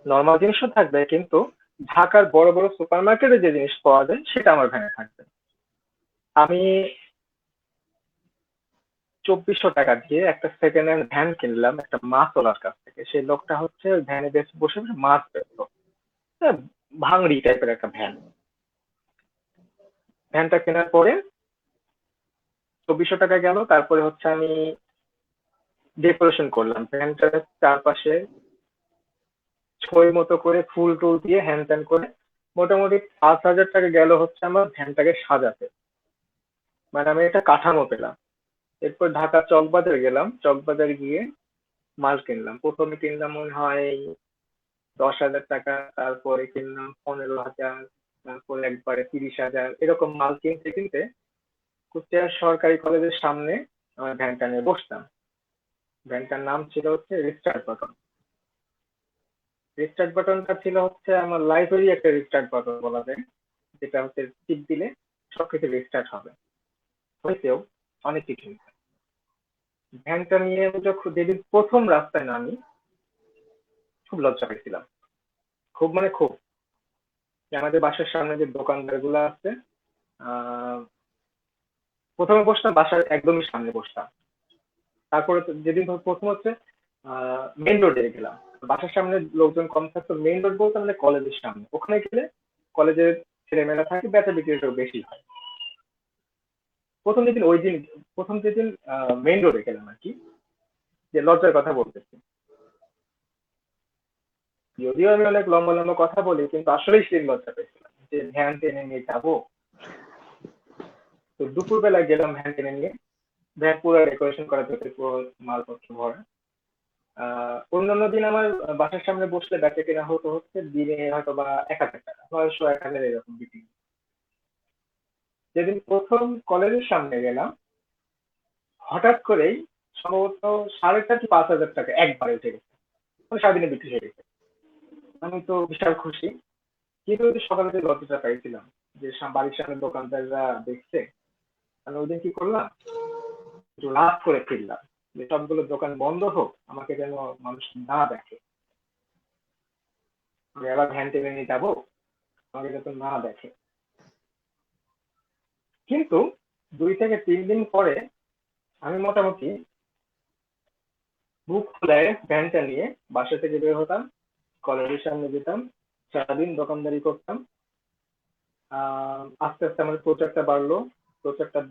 নর্মাল জিনিসও থাকবে, কিন্তু ঢাকার বড় বড় সুপার মার্কেটে যে জিনিস পাওয়া যায় সেটা আমার ভ্যানে থাকবে। আমি 2400 টাকা দিয়ে একটা সেকেন্ড হ্যান্ড ভ্যান কিনলাম একটা মাছওয়ালার কাছ থেকে। সেই লোকটা হচ্ছে ওই ভ্যানে বসে বসে মাছ বেচতো। হ্যাঁ, ভাঙড়ি টাইপের একটা ভ্যান। ভ্যানটা কেনার পরে 2400 টাকা গেল। তারপরে হচ্ছে আমি ডেকোরেশন করলাম ভ্যানটার চারপাশে, ছই মতো করে ফুল টুল দিয়ে হ্যান ত্যান করে। মোটামুটি 5,000 টাকা গেল হচ্ছে আমার ভ্যানটাকে সাজাতে। মানে আমি একটা কাঠামো পেলাম। এরপর ঢাকা চকবাজার গেলাম, চকবাজার গিয়ে মাল কিনলাম। প্রথমে কিনলাম মনে হয় 10,000 টাকা, তারপরে কিনলাম 15,000, তারপরে একবারে 30,000, এরকম মাল কিনতে কিনতে কুষ্টিয়া সরকারি কলেজের সামনে আমার ভ্যানটা নিয়ে বসতাম। ভ্যানটার নাম ছিল হচ্ছে রিস্টার্ট বাটন। রিস্টার্ট বাটনটা ছিল হচ্ছে আমার লাইফেরই একটা রিস্টার্ট বাটন বলা যায়, যেটা হচ্ছে টিপ দিলে সবকিছু রিস্টার্ট হবে। হয়েছেও অনেক কিছু। ভ্যানটা নিয়ে আমি যখন যেদিন প্রথম রাস্তায় নামি, খুব লজ্জা পেয়েছিলাম, খুব মানে খুব। যে আমাদের বাসার সামনে যে দোকানদার গুলো আছে, আহ প্রথমে বসতাম বাসার একদমই সামনে বসতাম। তারপরে যেদিন প্রথম হচ্ছে মেন রোডে গেলাম, বাসার সামনে লোকজন কম থাকতো, মেইন রোড বলতে আমাদের কলেজের সামনে, ওখানে গেলে কলেজের ছেলেমেয়েরা থাকে, বেচা বিক্রিটাও বেশি হয়। প্রথম যেদিন ওই দিন প্রথম যেদিন মেইন রোডে গেলাম আর কি, যে লজ্জার কথা বলতেছি, যদিও আমি অনেক লম্বা লম্বা কথা বলি, কিন্তু আসলেই সেদিন লজ্জা পেয়েছিলাম যে ভ্যান টেনে নিয়ে যাবো। তো দুপুরবেলা গেলাম ভ্যান টেনে নিয়ে, ভ্যান পুরো ডেকোরেশন করা যেত, পুরো মালপত্র ভরা। অন্যান্য দিন আমার বাসার সামনে বসলে বেচা কেনা হতো হচ্ছে দিনে হয়তো বা 1,000 টাকা, 900 1,000 এরকম বিক্রি। যেদিন প্রথম কলেজের সামনে গেলাম, হঠাৎ করেই সম্ভবত 4,500 কি 5,000 টাকা একবারে উঠে গেছে, মানে সারাদিনে বিক্রি হয়ে গেছে। আমি তো বিশাল খুশি, কিন্তু ওই যে সকালে যে লজ্জাটা পাইছিলাম যে বাড়ির সামনে দোকানদাররা দেখছে, আমি ওই দিন কি করলাম, একটু রাত করে ফিরলাম, যে সবগুলো দোকান বন্ধ হোক, আমাকে যেন মানুষ না দেখে, আমি আবার ভ্যান টেনে নিয়ে যাবো, আমাকে যাতে না দেখে। কিন্তু 2 থেকে 3 দিন পরে আমি মোটামুটি বুক ফুলায় ভ্যানটা নিয়ে বাসা থেকে বের হতাম, কলেজের সামনে যেতাম, সারাদিন দোকানদারি করতাম। আস্তে আস্তে আমার প্রচারটা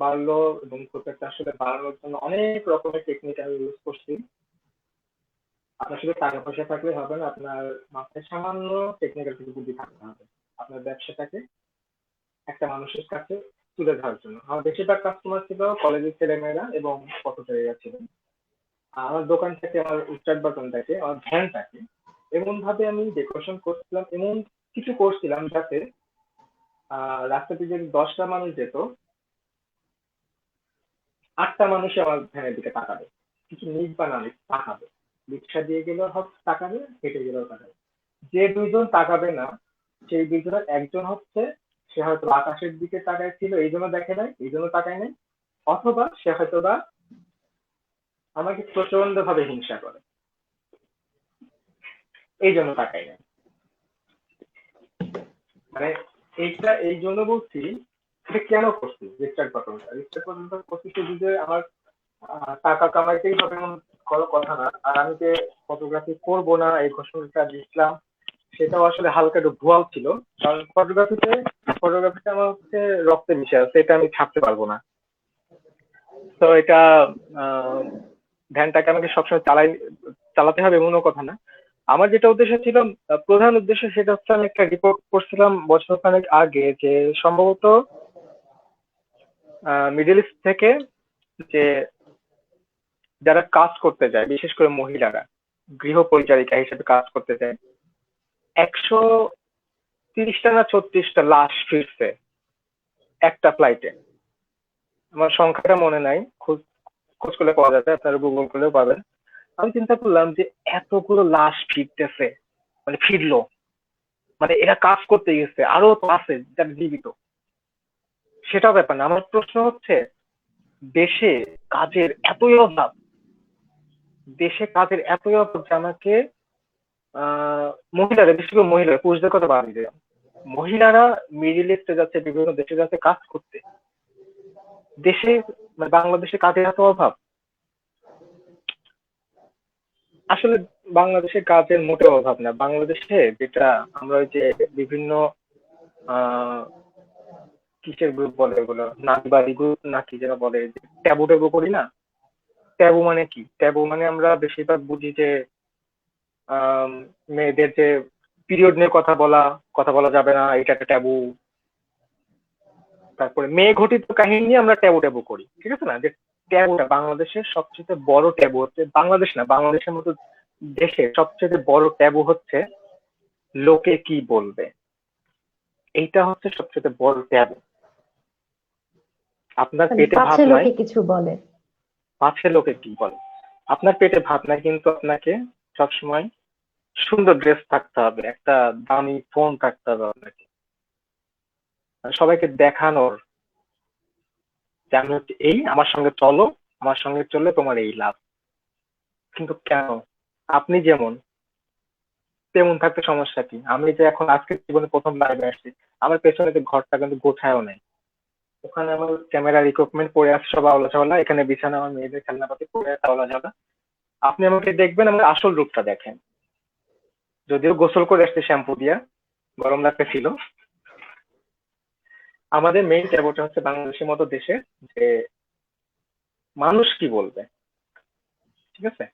বাড়লো এবং প্রচারটা আসলে বাড়ানোর জন্য অনেক রকমের টেকনিক আমি ইউজ করছি। আপনার শুধু টাকা পয়সা থাকলে হবে না, আপনার মাথায় সামান্য টেকনিক্যাল কিছু বুদ্ধি থাকতে হবে আপনার ব্যবসাটাকে একটা মানুষের কাছে তুলে ধরার জন্য। আমার বেশিরভাগ কাস্টমার ছিল কলেজের ছেলেমেয়েরা এবং পথচারীরা ছিলেন। আমার দোকানটাকে, আমার উচ্চাট বাটনটাকে, আমার ভ্যানটাকে এমন ভাবে আমি ডেকোরেশন করছিলাম, এমন কিছু করছিলাম যাতে রাস্তাতে যদি 10টা মানুষ যেত, 8টা মানুষই আমার ভ্যানের দিকে তাকাবে, কিছু নিক বা না নিক তাকাবে। রিক্সা দিয়ে গেলেও তাকাবে, হেঁটে গেলেও তাকাবে। যে 2জন তাকাবে না, সেই 2জনের একজন হচ্ছে সে হয়তো আকাশের দিকে তাকায় ছিল এই জন্য দেখে নাই, এই জন্য তাকায় নাই, অথবা সে হয়তো বা আমাকে প্রচন্ড ভাবে হিংসা করে, এই জন্য তাকায় নাই। মানে এইটা এই জন্য বলছি, এটা কেন করছি রিস্টার্ট বাটনটা করছি শুধু যে আমার টাকা কামাইতেই হবে এমন কোনো কথা না। আর আমি যে ফটোগ্রাফি করব না এই ঘোষণাটা দিচ্ছিলাম, সেটাও আসলে হালকা একটু ভুয়াও ছিল। কারণ ফটোগ্রাফিতে আমার হচ্ছে রক্তে মিশে আছে, এটা আমি ছাপতে পারবো না। তো এটা ভ্যানটাকে আমাকে সবসময় চালাতে হবে এমনও কথা না। আমার যেটা উদ্দেশ্য ছিল, প্রধান উদ্দেশ্য, সেটা হচ্ছে আমি একটা রিপোর্ট করছিলাম বছরখানেক আগে, যে সম্ভবত মিডল ইস্ট থেকে যে যারা কাজ করতে যায়, বিশেষ করে মহিলারা গৃহ পরিচারিকা হিসেবে কাজ করতে যায়, 130টা না 36টা লাশ ফিরছে একটা ফ্লাইটে। আমার সংখ্যাটা মনে নাই, খোঁজ খোঁজ করলে পাওয়া যাবে, আপনারা গুগল করলেও পাবেন। আমি চিন্তা করলাম যে এতগুলো লাশ ফিরতেছে, মানে ফিরলো, মানে এরা কাজ করতে গেছে, আরো তো আছে যারা জীবিত, সেটাও ব্যাপার না। আমার প্রশ্ন হচ্ছে, দেশে কাজের এতই অভাব, যে আমাকে মহিলারা, বিশেষ করে মহিলারা, পুরুষদের কথা বাদ দিয়ে, মহিলারা মিডিল ইস্টে যাচ্ছে, বিভিন্ন দেশে যাচ্ছে কাজ করতে, দেশে মানে বাংলাদেশে কাজের এত অভাব। আসলে বাংলাদেশে কাজের মোটেও অভাব না। বাংলাদেশে যেটা আমরা ওই যে বিভিন্ন কিসের গ্রুপ বলে ওগুলো, নারীবাদী গ্রুপ নাকি যেন বলে, ট্যাবু ট্যাবু করি না। ট্যাবু মানে কি? ট্যাবু মানে আমরা বেশিরভাগ বুঝি যে মেয়েদের যে পিরিয়ড নিয়ে কথা বলা যাবে না, এটা একটা ট্যাবু। তারপরে মেয়ে ঘটিত কাহিনী নিয়ে আমরা ট্যাবু ট্যাবু করি, ঠিক আছে না? যে ট্যাবুটা বাংলাদেশের সবচেয়ে বড় ট্যাবু হচ্ছে, বাংলাদেশ না, বাংলাদেশের মতো দেশে সবচেয়ে বড় ট্যাবু হচ্ছে লোকে কি বলবে। এইটা হচ্ছে সবচেয়ে বড় ট্যাবু। আপনার পেটে ভাত পাছে নাই, লোকে কিছু বলে। পাছে লোকে কি বলে। আপনার পেটে ভাত নাই, কিন্তু আপনাকে সবসময় সুন্দর ড্রেস থাকতে হবে, একটা দামি ফোন থাকতে হবে আপনাকে, সবাইকে দেখানোর যে আমি হচ্ছে এই, আমার সঙ্গে চলো, আমার সঙ্গে চললে তোমার এই লাভ। কিন্তু কেন? আপনি যেমন তেমন থাকতে সমস্যা কি? আমি যে এখন আজকে জীবনে প্রথম লাইভে আসছি, আমার পেছনে যে ঘরটা কিন্তু গোছায়ও নাই, ওখানে আমার ক্যামেরার ইকুইপমেন্ট পড়ে আছে সব আওলা ঝাওলা, এখানে বিছানা আমার মেয়েদের খেলনাপাতি পড়ে আছে আওলা ঝাওলা। আপনি আমাকে দেখবেন, আমার আসল রূপটা দেখেন। যদিও গোসল করে আসছে শ্যাম্পু দিয়া, গরম লাগতেছিল। আমাদের মেইন ট্যাবুটা হচ্ছে বাংলাদেশের মতো দেশে যে মানুষ কি বলবে, ঠিক আছে?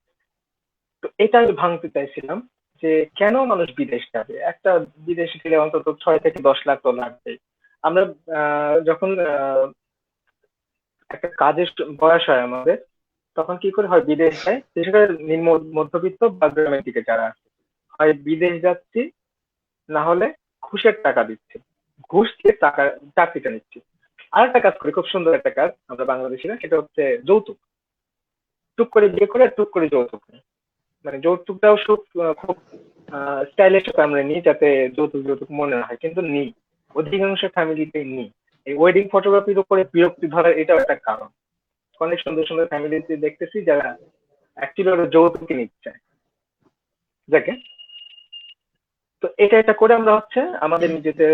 তো এটা আমি ভাঙতে চাইছিলাম যে কেন মানুষ বিদেশ যাবে, একটা বিদেশ গেলে অন্তত 6 থেকে 10 লাখ তো লাগবে। আমরা যখন একটা কাজের বয়স হয় আমাদের, তখন কি করে হয় বিদেশ যায়, বিশেষ করে নিম্ন মধ্যবিত্ত বা গ্রামের দিকে যারা আছে, হয় বিদেশ যাচ্ছি, না হলে ঘুষের টাকা দিচ্ছি, ঘুষ দিয়ে টাকা চাকরিটা নিচ্ছি। আর একটা কাজ করি, খুব সুন্দর একটা কাজ আমরা বাংলাদেশিরা, সেটা হচ্ছে যৌতুক। টুক করে বিয়ে করে টুক করে যৌতুক নিই। মানে যৌতুকটাও খুব স্টাইলিশ আমরা নিই, যাতে যৌতুক যৌতুক মনে না হয়, কিন্তু নিই। অধিকাংশ ফ্যামিলিতে নিই। এই ওয়েডিং ফটোগ্রাফির উপরে বিরক্তি ধরার এটাও একটা কারণ। অনেক সুন্দর সুন্দর ফ্যামিলিতে দেখতেছি যারা অ্যাকচুয়ালি ওরা যৌতুক নিচ্ছে, যাকে। তো এটা এটা করে আমরা হচ্ছে আমাদের নিজেদের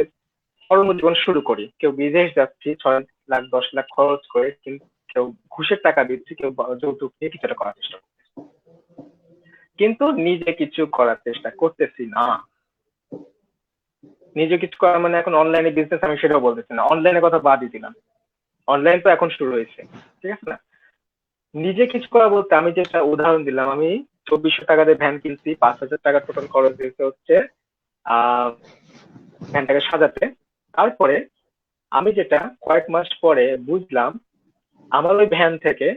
কর্মজীবন শুরু করি। কেউ বিদেশ যাচ্ছি 6 লাখ 10 লাখ খরচ করে, কিন্তু কেউ ঘুষের টাকা দিচ্ছি, কেউ যৌতুক নিয়ে কিছুটা করার চেষ্টা করছে, কিন্তু নিজে কিছু করার চেষ্টা করতেছি না। নিজে কিছু করা মানে এখন অনলাইনে বিজনেস, আমি সেটাও বলতেছি না, অনলাইনের কথা বাদই দিলাম। অনলাইন তো এখন শুরু হয়েছে, ঠিক আছে না? নিজে কিছু করা বলতে আমি যেটা উদাহরণ দিলাম, আমি 2400 টাকা দিয়ে ভ্যান কিনছি, 5,000 টাকা টোটাল খরচ দিতে হচ্ছে ভ্যানটাকে সাজাতে। তারপরে আমি যেটা কয়েক মাস পরে বুঝলাম, আমার ওই ভ্যান থেকে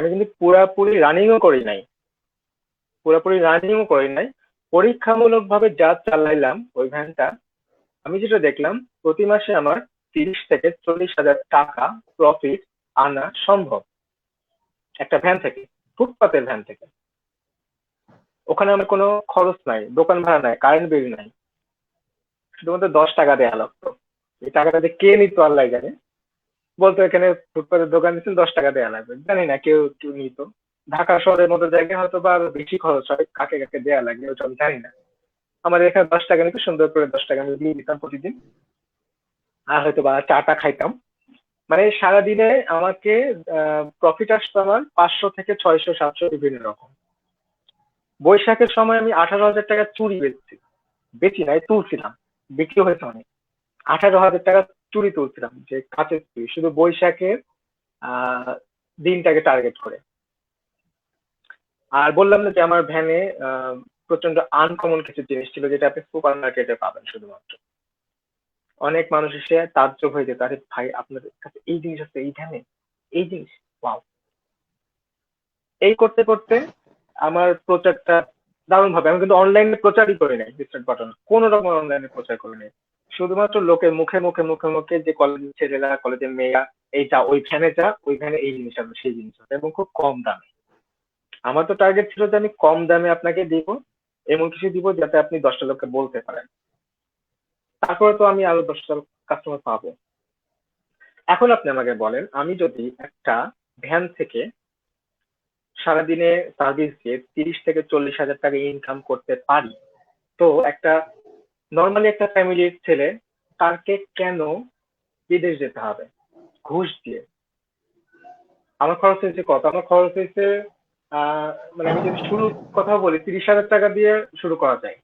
আমি কিন্তু পুরাপুরি রানিংও করি নাই, পরীক্ষামূলক ভাবে যা চালাইলাম ওই ভ্যানটা। আমি যেটা দেখলাম, প্রতি মাসে আমার 30 থেকে 40 হাজার টাকা প্রফিট আনা সম্ভব একটা ভ্যান থেকে, ফুটপাতের ভ্যান থেকে। ওখানে আমার কোনো খরচ নাই, দোকান ভাড়া নাই, কারেন্ট বিল নাই, শুধুমাত্র 10 টাকা দেওয়া লাগতো। এই টাকাটা দিয়ে কে নিত আল্লাহ জানে। বলতো এখানে ফুটপাতের দোকান দিচ্ছেন, 10 টাকা দেওয়া লাগবে, জানি না কেউ কেউ নিত। ঢাকা শহরের মতো জায়গায় হয়তো বা আরো বেশি খরচ হয়, কাকে কাকে দেওয়া লাগে ওটা আমি জানি না। আমার এখানে 10 টাকা নিতে, সুন্দর করে 10 টাকা আমি দিয়ে দিতাম প্রতিদিন, আর হয়তো বা চাটা খাইতাম। মানে সারাদিনে আমাকে প্রফিট আসতো আমার 500 থেকে 600 700 বিভিন্ন রকম। বৈশাখের সময় আমি 18 হাজার টাকা চুরি বেচি নাই, তুলছিলাম, বিক্রি হয়েছে অনেক। 18 হাজার টাকা চুরি তুলছিলাম, যে কাঁচের চুরি, শুধু বৈশাখের আহ দিনটাকে টার্গেট করে। আর বললাম না যে আমার ভ্যানে প্রচন্ড আনকমন কিছু জিনিস ছিল, যেটা আপনি সুপার মার্কেটে পাবেন শুধুমাত্র। অনেক মানুষ এসে তাজ্জব হয়ে যেত, আরে ভাই আপনাদের কাছে এই জিনিস আছে এই ভ্যানে, এই জিনিস, ওয়াও। এই করতে করতে আমার প্রচারটা দারুণ ভাবে, আমি কিন্তু অনলাইনে প্রচারই করি নাই, রিস্টার্ট বাটন কোন রকম অনলাইনে প্রচার করি নাই। শুধুমাত্র লোকের মুখে মুখে যে কলেজের ছেলেরা কলেজের মেয়েরা, এইটা ওই ভ্যানে যা, ওই ভ্যানে এই জিনিস আছে সেই জিনিস আছে, এবং খুব কম দামে। আমার তো টার্গেট ছিল যে আমি কম দামে আপনাকে দিব, এমন কিছু দিব যাতে আপনি 10টা লোককে বলতে পারেন। তারপরে তো আমি আরো 10টা কাস্টমার পাবো। এখন আপনি আমাকে বলেন, আমি যদি একটা ভ্যান থেকে সারাদিনে সার্ভিস দিয়ে 30 থেকে 40 হাজার টাকা ইনকাম করতে পারি, তো একটা নর্মালি একটা ফ্যামিলির ছেলে, তাকে কেন বিদেশ যেতে হবে ঘুষ দিয়ে? আমার খরচ হয়েছে কত? আমার খরচ হয়েছে মানে আমি যদি শুরুর কথা বলি, 30 হাজার টাকা দিয়ে শুরু করা যায়।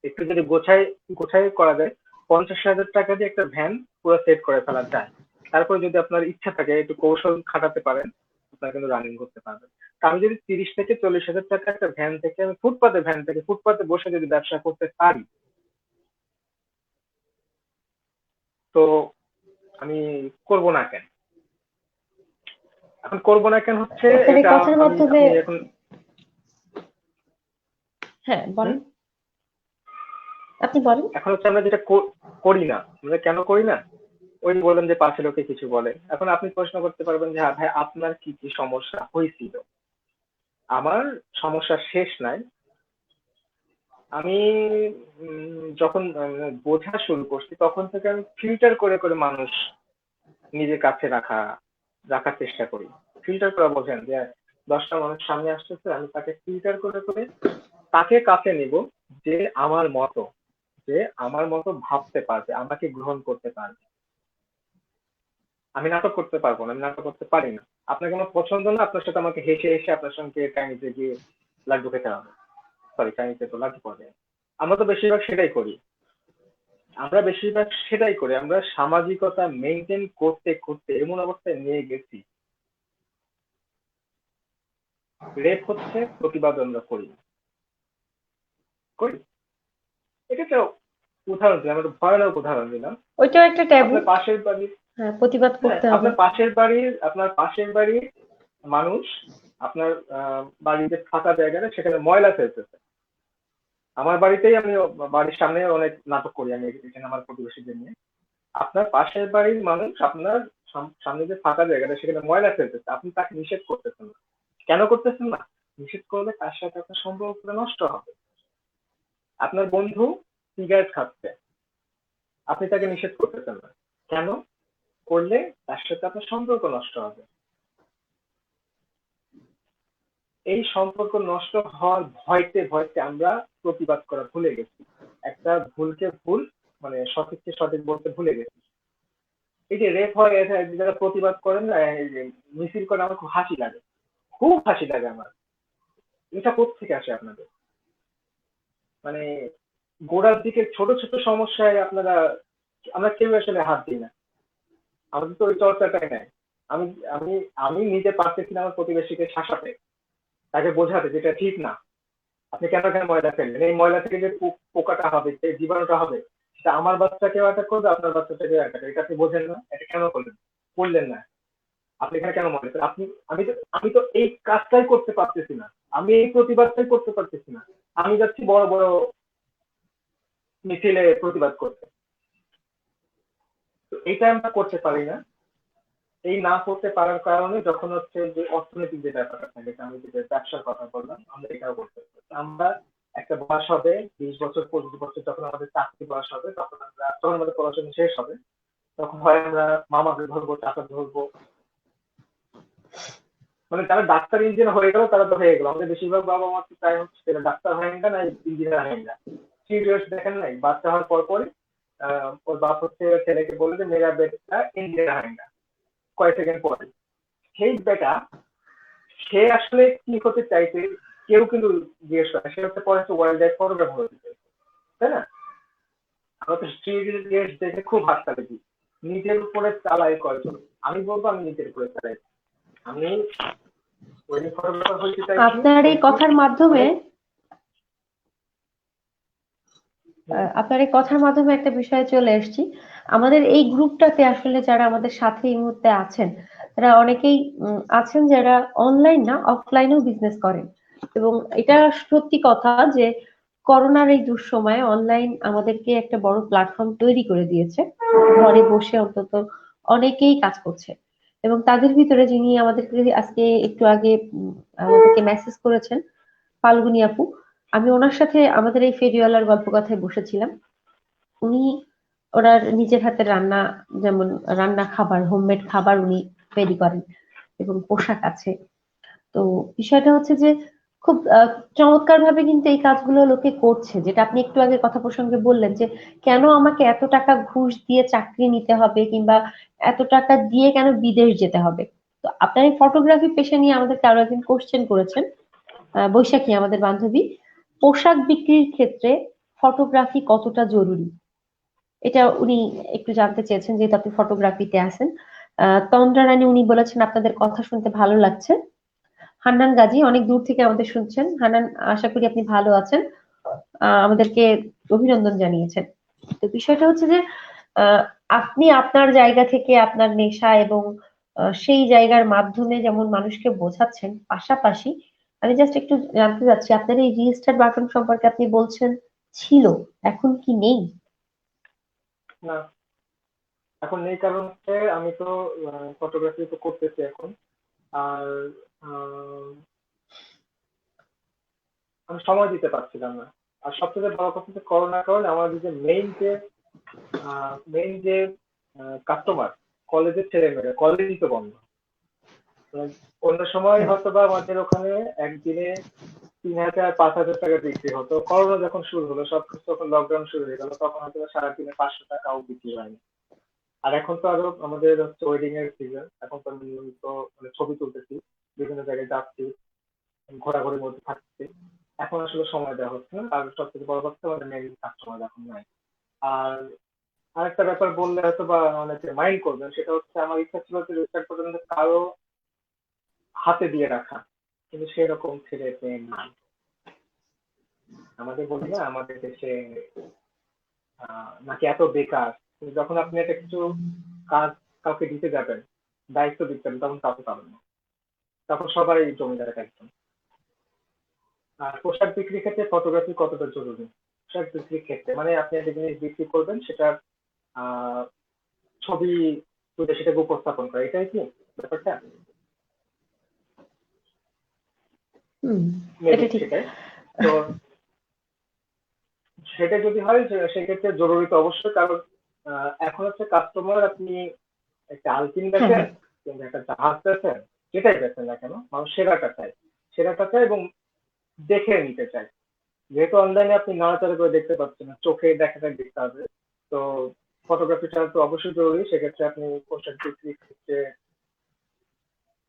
একটু যদি গোছাই গোছাই করা যায়, 50 হাজার টাকা দিয়ে একটা ভ্যান পুরো সেট করে ফেলা যায়। তারপরে যদি আপনার ইচ্ছা থাকে, একটু কৌশল খাটাতে পারেন, আপনারা কিন্তু রানিং করতে পারবেন। তা আমি যদি 30 থেকে 40 হাজার টাকা একটা ভ্যান থেকে, আমি ফুটপাতে বসে যদি ব্যবসা করতে পারি, তো আমি করব না কেন? এখন করব না কেন হচ্ছে আপনার এই এটা, কথার আমি মাধ্যমে, আপনি এখন হ্যাঁ হুম, বলেন, আপনি বলেন। এখন হচ্ছে আমরা যেটা করি না, আমরা কেন করি না? ওই বললাম যে পাশে লোকে কিছু বলে। এখন আপনি প্রশ্ন করতে পারবেন যে হ্যাঁ ভাই আপনার কি কি সমস্যা হয়েছিল? আমার সমস্যা শেষ নাই। আমি যখন বোঝা শুরু করছি, তখন থেকে আমি ফিল্টার করে করে মানুষ নিজের কাছে রাখার চেষ্টা করি। ফিল্টার করা বোঝেন যে 10টা মানুষ সামনে আসতেছে, আমি তাকে ফিল্টার করে করে তাকে কাছে নিব, যে আমার মতো যে আমার মতো ভাবতে পারবে, আমাকে গ্রহণ করতে পারবে। আমি নাটক করতে পারবো না, আমি নাটক করতে পারি না। আপনাকে আমার পছন্দ না, আপনার সাথে আমাকে হেসে হেসে আপনার সঙ্গে টাইম দিতে গিয়ে লাগবে খেতে হবে। সরি চাইনিজে তো লাঠি পড়ে। আমরা তো বেশিরভাগ সেটাই করি। আমরা সামাজিকতা মেনটেন করতে করতে এমন অবস্থায় নিয়ে গেছি, রেপ হচ্ছে, প্রতিবাদ আমরা করি না। করি। এটা একটা উদাহরণ দিলাম, একটা ভয়ানক উদাহরণ দিলাম। ওইটাও একটা ট্যাবু। আপনার পাশের বাড়ির, হ্যাঁ, প্রতিবাদ হ্যাঁ, করতে হবে। আপনার পাশের বাড়ির মানুষ আপনার বাড়িতে ফাঁকা জায়গাটা সেখানে ময়লা ফেলতেছে। আমার বাড়িতেই আমি বাড়ির সামনে অনেক নাটক করি আমি এখানে আমার প্রতিবেশীদের নিয়ে। আপনার পাশের বাড়ির মানুষ আপনার সামনে যে ফাঁকা জায়গাটা সেখানে ময়লা ফেলতেছে, আপনি তাকে নিষেধ করতেছেন না। কেন করতেছেন না? নিষেধ করলে তার সাথে আপনার সম্পর্কটা নষ্ট হবে। আপনার বন্ধু সিগারেট খাচ্ছে, আপনি তাকে নিষেধ করতেছেন না। কেন? করলে তার সাথে আপনার সম্পর্ক নষ্ট হবে। এই সম্পর্ক নষ্ট হওয়ার ভয়তে ভয়তে আমরা প্রতিবাদ করা ভুলে গেছি। একটা ভুলকে ভুল, মানে সঠিককে সঠিক বলতে ভুলে গেছি। এই যে রেপ হয়, যারা প্রতিবাদ করেন না, এই যে মিছিল করে, আমার খুব হাসি লাগে, খুব হাসি লাগে আমার। এটা কোত্থেকে আসে আপনাদের? মানে গোড়ার দিকে ছোট ছোট সমস্যায় আমরা কেউ আসলে হাত দিই না। আমাদের তো ওই চর্চাটাই নাই। আমি আমি আমি নিজে পারতেছি না আমার প্রতিবেশীকে শাসাতে, তাকে বোঝাতে যেটা ঠিক না। আপনি কেন কেন ময়লা ফেললেন? এই ময়লা থেকে যে পোকাটা হবে, যে জীবাণুটা হবে, সেটা আমার বাচ্চাকেও অ্যাটাক করবে, আপনার বাচ্চাটাকেও অ্যাটাক করবে। এটা আপনি বোঝেন না? এটা কেন করলেন? করলেন না। আপনি এখানে কেন মনে করেন? আমি তো এই কাজটাই করতে পারতেছি না। আমি এই প্রতিবাদটাই করতে পারতেছি না। আমি যাচ্ছি বড় বড় মিছিলে প্রতিবাদ করতে। তো এটা আমরা করতে পারি না। এই না করতে পারার কারণে যখন হচ্ছে যে অর্থনৈতিক যে ব্যাপারটা থাকে, আমি যে ব্যবসার কথা বললাম, আমরা এটাও করতে পারি। আমরা একটা বয়স হবে 20 বছর 25 বছর, যখন আমাদের চাকরি বয়স হবে, তখন আমাদের পড়াশোনা শেষ হবে। তখন হয় আমরা মামাকে ধরবো, চাচা ধরবো, মানে যারা ডাক্তার ইঞ্জিনিয়ার হয়ে গেল তারা তো হয়ে গেল। আমাদের বেশিরভাগ বাবা মা তো চাই হচ্ছে ছেলে ডাক্তার হয়ে না, না ইঞ্জিনিয়ার হয়ে না। সিরিয়াস দেখেন নাই, বাচ্চা হওয়ার পর পরই ওর বাপ হচ্ছে ছেলেকে বলে যে মেয়েরা বেটা ইঞ্জিনিয়ার হয় না, কয়েক সেকেন্ড পরে। সেই বেটা, সে আসলে কি হতে চাইছে কেউ কিন্তু জিজ্ঞেস করে না। সে হচ্ছে পরে ওয়াইল্ড লাইফ ফটোগ্রাফার হতে চাইছে, তাই না? আমরা তো সিরিয়াস দেখে খুব হাততালি দিই। নিজের উপরে চালাই কয়জন? আমি বলবো আমি নিজের উপরে চালাই। আমি ওয়েডিং ফটোগ্রাফার হইতে চাইছি, আপনার এই কিন্তু কথার মাধ্যমে অনেক। হুম, আপনার এই কথার মাধ্যমে একটা বিষয়ে চলে এসেছি। আমাদের এই গ্রুপটাতে আসলে যারা আমাদের সাথে এই মুহূর্তে আছেন, তারা অনেকেই আছেন যারা অনলাইন না অফলাইনেও বিজনেস করেন। এবং এটা সত্যি কথা যে করোনার এই দুঃসময়ে অনলাইন আমাদেরকে একটা বড় প্ল্যাটফর্ম তৈরি করে দিয়েছে। ঘরে বসে অন্তত অনেকেই কাজ করছে। এবং তাদের ভিতরে যিনি আমাদেরকে আজকে একটু আগে আমাদেরকে মেসেজ করেছেন, ফাল্গুনী আপু, আমি ওনার সাথে আমাদের এই ফেরিওয়ালার গল্প কথায় বসেছিলাম। উনি ওনার নিজের হাতে রান্না, যেমন রান্না খাবার, হোমমেড খাবার উনি তৈরি করেন এবং পোশাক আছে। তো বিষয়টা হচ্ছে যে খুব চমৎকার ভাবে কিন্তু এই কাজগুলো লোকে করছে, যেটা আপনি একটু আগে কথা প্রসঙ্গে বললেন যে কেন আমাকে এত টাকা ঘুষ দিয়ে চাকরি নিতে হবে, কিংবা এত টাকা দিয়ে কেন বিদেশ যেতে হবে। তো আপনার এই ফটোগ্রাফি পেশা নিয়ে আমাদেরকে আরো একদিন কোশ্চেন করেছেন বৈশাখী, আমাদের বান্ধবী, পোশাক বিক্রির ক্ষেত্রে ফটোগ্রাফি কতটা জরুরি, এটা উনি একটু জানতে চেয়েছেন, যেহেতু আপনি ফটোগ্রাফিতে আছেন। তন্দ্রা রানী উনি বলেছেন আপনাদের কথা শুনতে ভালো লাগছে। হান্নান গাজী অনেক দূর থেকে আমাদের শুনছেন। হান্নান, আশা করি আপনি ভালো আছেন। আমাদেরকে অভিনন্দন জানিয়েছেন। তো বিষয়টা হচ্ছে যে আহ, আপনি আপনার জায়গা থেকে আপনার নেশা এবং সেই জায়গার মাধ্যমে যেমন মানুষকে বোঝাচ্ছেন, পাশাপাশি আমি জাস্ট একটু জানতে চাচ্ছি আপনার এই রিস্টার্ট বাটন সম্পর্কে আপনি বলছেন ছিল, এখন কি নেই? না, এখন নেই। কারণ হচ্ছে আমি তো ফটোগ্রাফি তো করতেছি এখন। আর আহ, আমি সময় দিতে পারছিলাম না। আর সবচেয়ে বড় কথা হচ্ছে করোনার কারণে আমাদের যে মেইন যে কাস্টমার, কলেজের ছেলেমেয়েরা, কলেজই তো বন্ধ। তো অন্য সময় হ্যাঁ। হয়তো বা আমাদের ওখানে একদিনে 3,000 5,000 টাকা বিক্রি হতো। করোনা যখন শুরু হলো, সবকিছু যখন লকডাউন শুরু হয়ে গেল, তখন হয়তো বা সারাদিনে 500 টাকাও বিক্রি হয়নি। আর এখন তো আরো আমাদের হচ্ছে ওয়েডিং এর সিজন। এখন তো আমি নিয়মিত মানে ছবি তুলতেছি, বিভিন্ন জায়গায় যাচ্ছি, ঘোরাঘুরির মধ্যে থাকছি। এখন আসলে সময় দেওয়া হচ্ছে না। আর সব থেকে বড় কথা আমাদের মেল কাস্টমার এখন নাই। আর আরেকটা ব্যাপার বললে হয়তো বা অনেকে মাইন্ড করবেন, সেটা হচ্ছে আমার ইচ্ছা ছিল যে রেজিস্টার্ড পর্যন্ত কারো হাতে দিয়ে রাখা, কিন্তু সেরকম ছেলে পেয়ে নাই। আমাদের বলি না আচ্ছা। আমাদের দেশে নাকি এত বেকার, কিন্তু যখন আপনি একটা কিছু কাজ কাউকে দিতে যাবেন, দায়িত্ব দিচ্ছেন, তখন কাউকে পাবেন না, তখন সবাই জমিদার একজন। আর পোশাক বিক্রির ক্ষেত্রে ফটোগ্রাফি কতটা জরুরি? পোশাক বিক্রির ক্ষেত্রে মানে আপনি একটা জিনিস বিক্রি করবেন, সেটা আহ ছবি তুলে সেটাকে উপস্থাপন করা, এটাই কি ব্যাপারটা? হুম, মেবি এটা ঠিক। সেটাই। তো সেটা যদি হয় যে সেক্ষেত্রে জরুরি তো অবশ্যই, কারণ এখন হচ্ছে কাস্টমার, আপনি একটা আলপিন হ্যাঁ, বেচেন হ্যাঁ। কিংবা একটা জাহাজ বেচেন, যেটাই বেচেন না কেন, মানুষ সেরাটা চায়, সেরাটা চায় এবং দেখে নিতে চায়। যেহেতু অনলাইনে আপনি নাড়াচাড়া করে দেখতে পাচ্ছেন না, চোখে দেখাটা দেখতে হবে। তো ফটোগ্রাফিটা তো অবশ্যই জরুরি। সেক্ষেত্রে আপনি পোশাক বিক্রির ক্ষেত্রে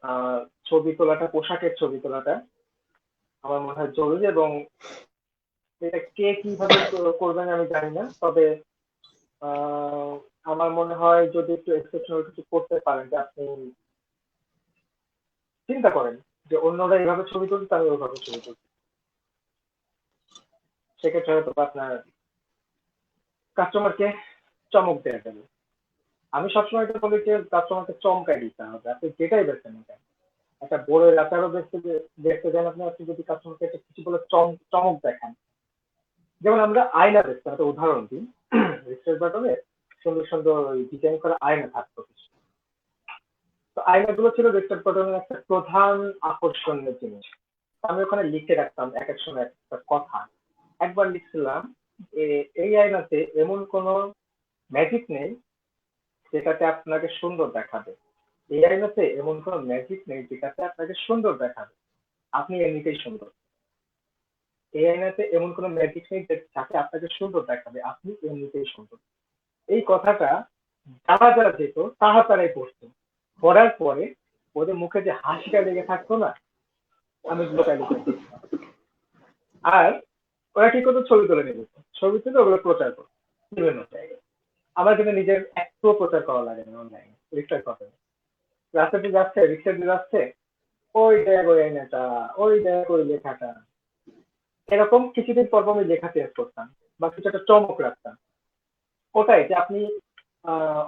আহ ছবি তোলাটা, পোশাকের ছবি তোলাটা আমার মনে হয় জরুরি। এবং এটা কে কিভাবে করবেন আমি জানি না, তবে আহ আমার মনে হয় যদি একটু এক্সেপশনাল কিছু করতে পারেন, যে আপনি চিন্তা করেন যে অন্যরা এইভাবে ছবি তুলছে, আমি ওইভাবে ছবি তুলছি, সেক্ষেত্রে হয়তো আপনার কাস্টমারকে চমক দেওয়া যাবে। আমি সবসময় এটা বলি যে কাস্টমারকে চমকাই দিতে হবে, আপনি যেটাই বেছেন না কেন। একটা বড়ের আচারও দেখতে যান আপনি, আপনি যদি কাস্টমারকে একটা কিছু বলে চমক দেখান। যেমন আমরা আয়না দেখতাম, একটা উদাহরণ দিই। রিক্সার বাটনে সুন্দর সুন্দর ওই ডিজাইন করা আয়না থাকতো কিছু। তো আয়নাগুলো ছিল রিক্সার বাটনের একটা প্রধান আকর্ষণীয় জিনিস। আমি ওখানে লিখে রাখতাম এক এক সময় একটা কথা। একবার লিখছিলাম যে এই আয়নাতে এমন কোনো ম্যাজিক নেই যেটাতে আপনাকে সুন্দর দেখাবে। এই আয়নাতে এমন কোনো ম্যাজিক নেই যেটাতে আপনাকে সুন্দর দেখাবে, আপনি এমনিতেই সুন্দর। এই আয়নাতে এমন কোনো ম্যাজিক নেই যাতে আপনাকে সুন্দর দেখাবে, আপনি এমনিতেই সুন্দর। এই কথাটা যারা যারা যেত তারা তারাই পড়তো। পড়ার পরে ওদের মুখে যে হাসিটা লেগে থাকতো না, আমি লুকায় লুকায় দেখতাম। আর ওরা কি করতো, ছবি তুলে নিয়ে যেত, ছবি তুলে ওগুলো প্রচার করতো বিভিন্ন জায়গায়। আমার কিন্তু নিজের একটু প্রচার করা লাগে না অনলাইনে, রিক্সার কথা। রাস্তা দিয়ে যাচ্ছে, রিক্সা দিয়ে যাচ্ছে, ওই দেখ ওই আয়নাটা, ওই দেখ ওই লেখাটা, এরকম কিছুদিন পর পর আমি লেখা চেঞ্জ করতাম বা কিছু একটা চমক রাখতাম। ওটাই যে আপনি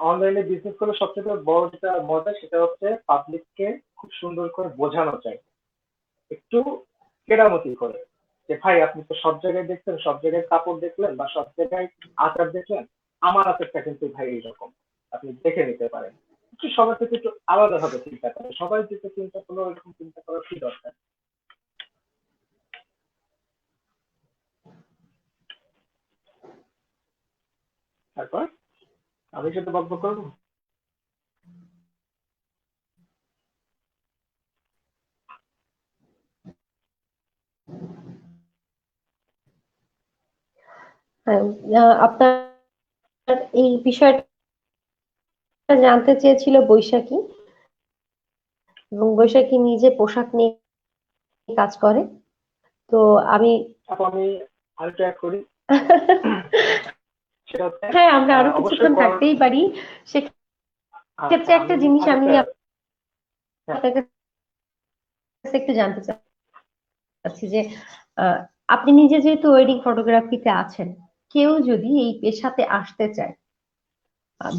অনলাইনে বিজনেস করলে সবচেয়ে বড় যেটা মজা, সেটা হচ্ছে পাবলিককে খুব সুন্দর করে বোঝানো যায়, একটু কেরামতি করে, যে ভাই আপনি তো সব জায়গায় দেখছেন, সব জায়গায় কাপড় দেখলেন বা সব জায়গায় আচার দেখলেন, আমার আচারটা কিন্তু ভাই এইরকম, আপনি দেখে নিতে পারেন। একটু সবার থেকে একটু আলাদা ভাবে চিন্তা করে, সবাই যেটা চিন্তা করলো এরকম চিন্তা করার কি দরকার? তারপর আমি সেটা বকবক করবো? হ্যাঁ, আপনার এই বিষয়টা জানতে চেয়েছিল বৈশাখী, এবং বৈশাখী নিজে পোশাক নিয়ে কাজ করে। তো আমি তারপর আমি আরেকটা অ্যাড করি, সেটা হচ্ছে হ্যাঁ, আমরা আরো অবশ্যই কিছুক্ষণ থাকতেই পারি। আচ্ছা সেক্ষেত্রে একটা আমি জিনিস আমি আরেকটা, হ্যাঁ, আপনার কাছে একটু জানতে চাচ্ছি যে আহ, আপনি নিজে যেহেতু ওয়েডিং ফটোগ্রাফিতে আছেন, কেউ যদি এই পেশাতে আসতে চায়,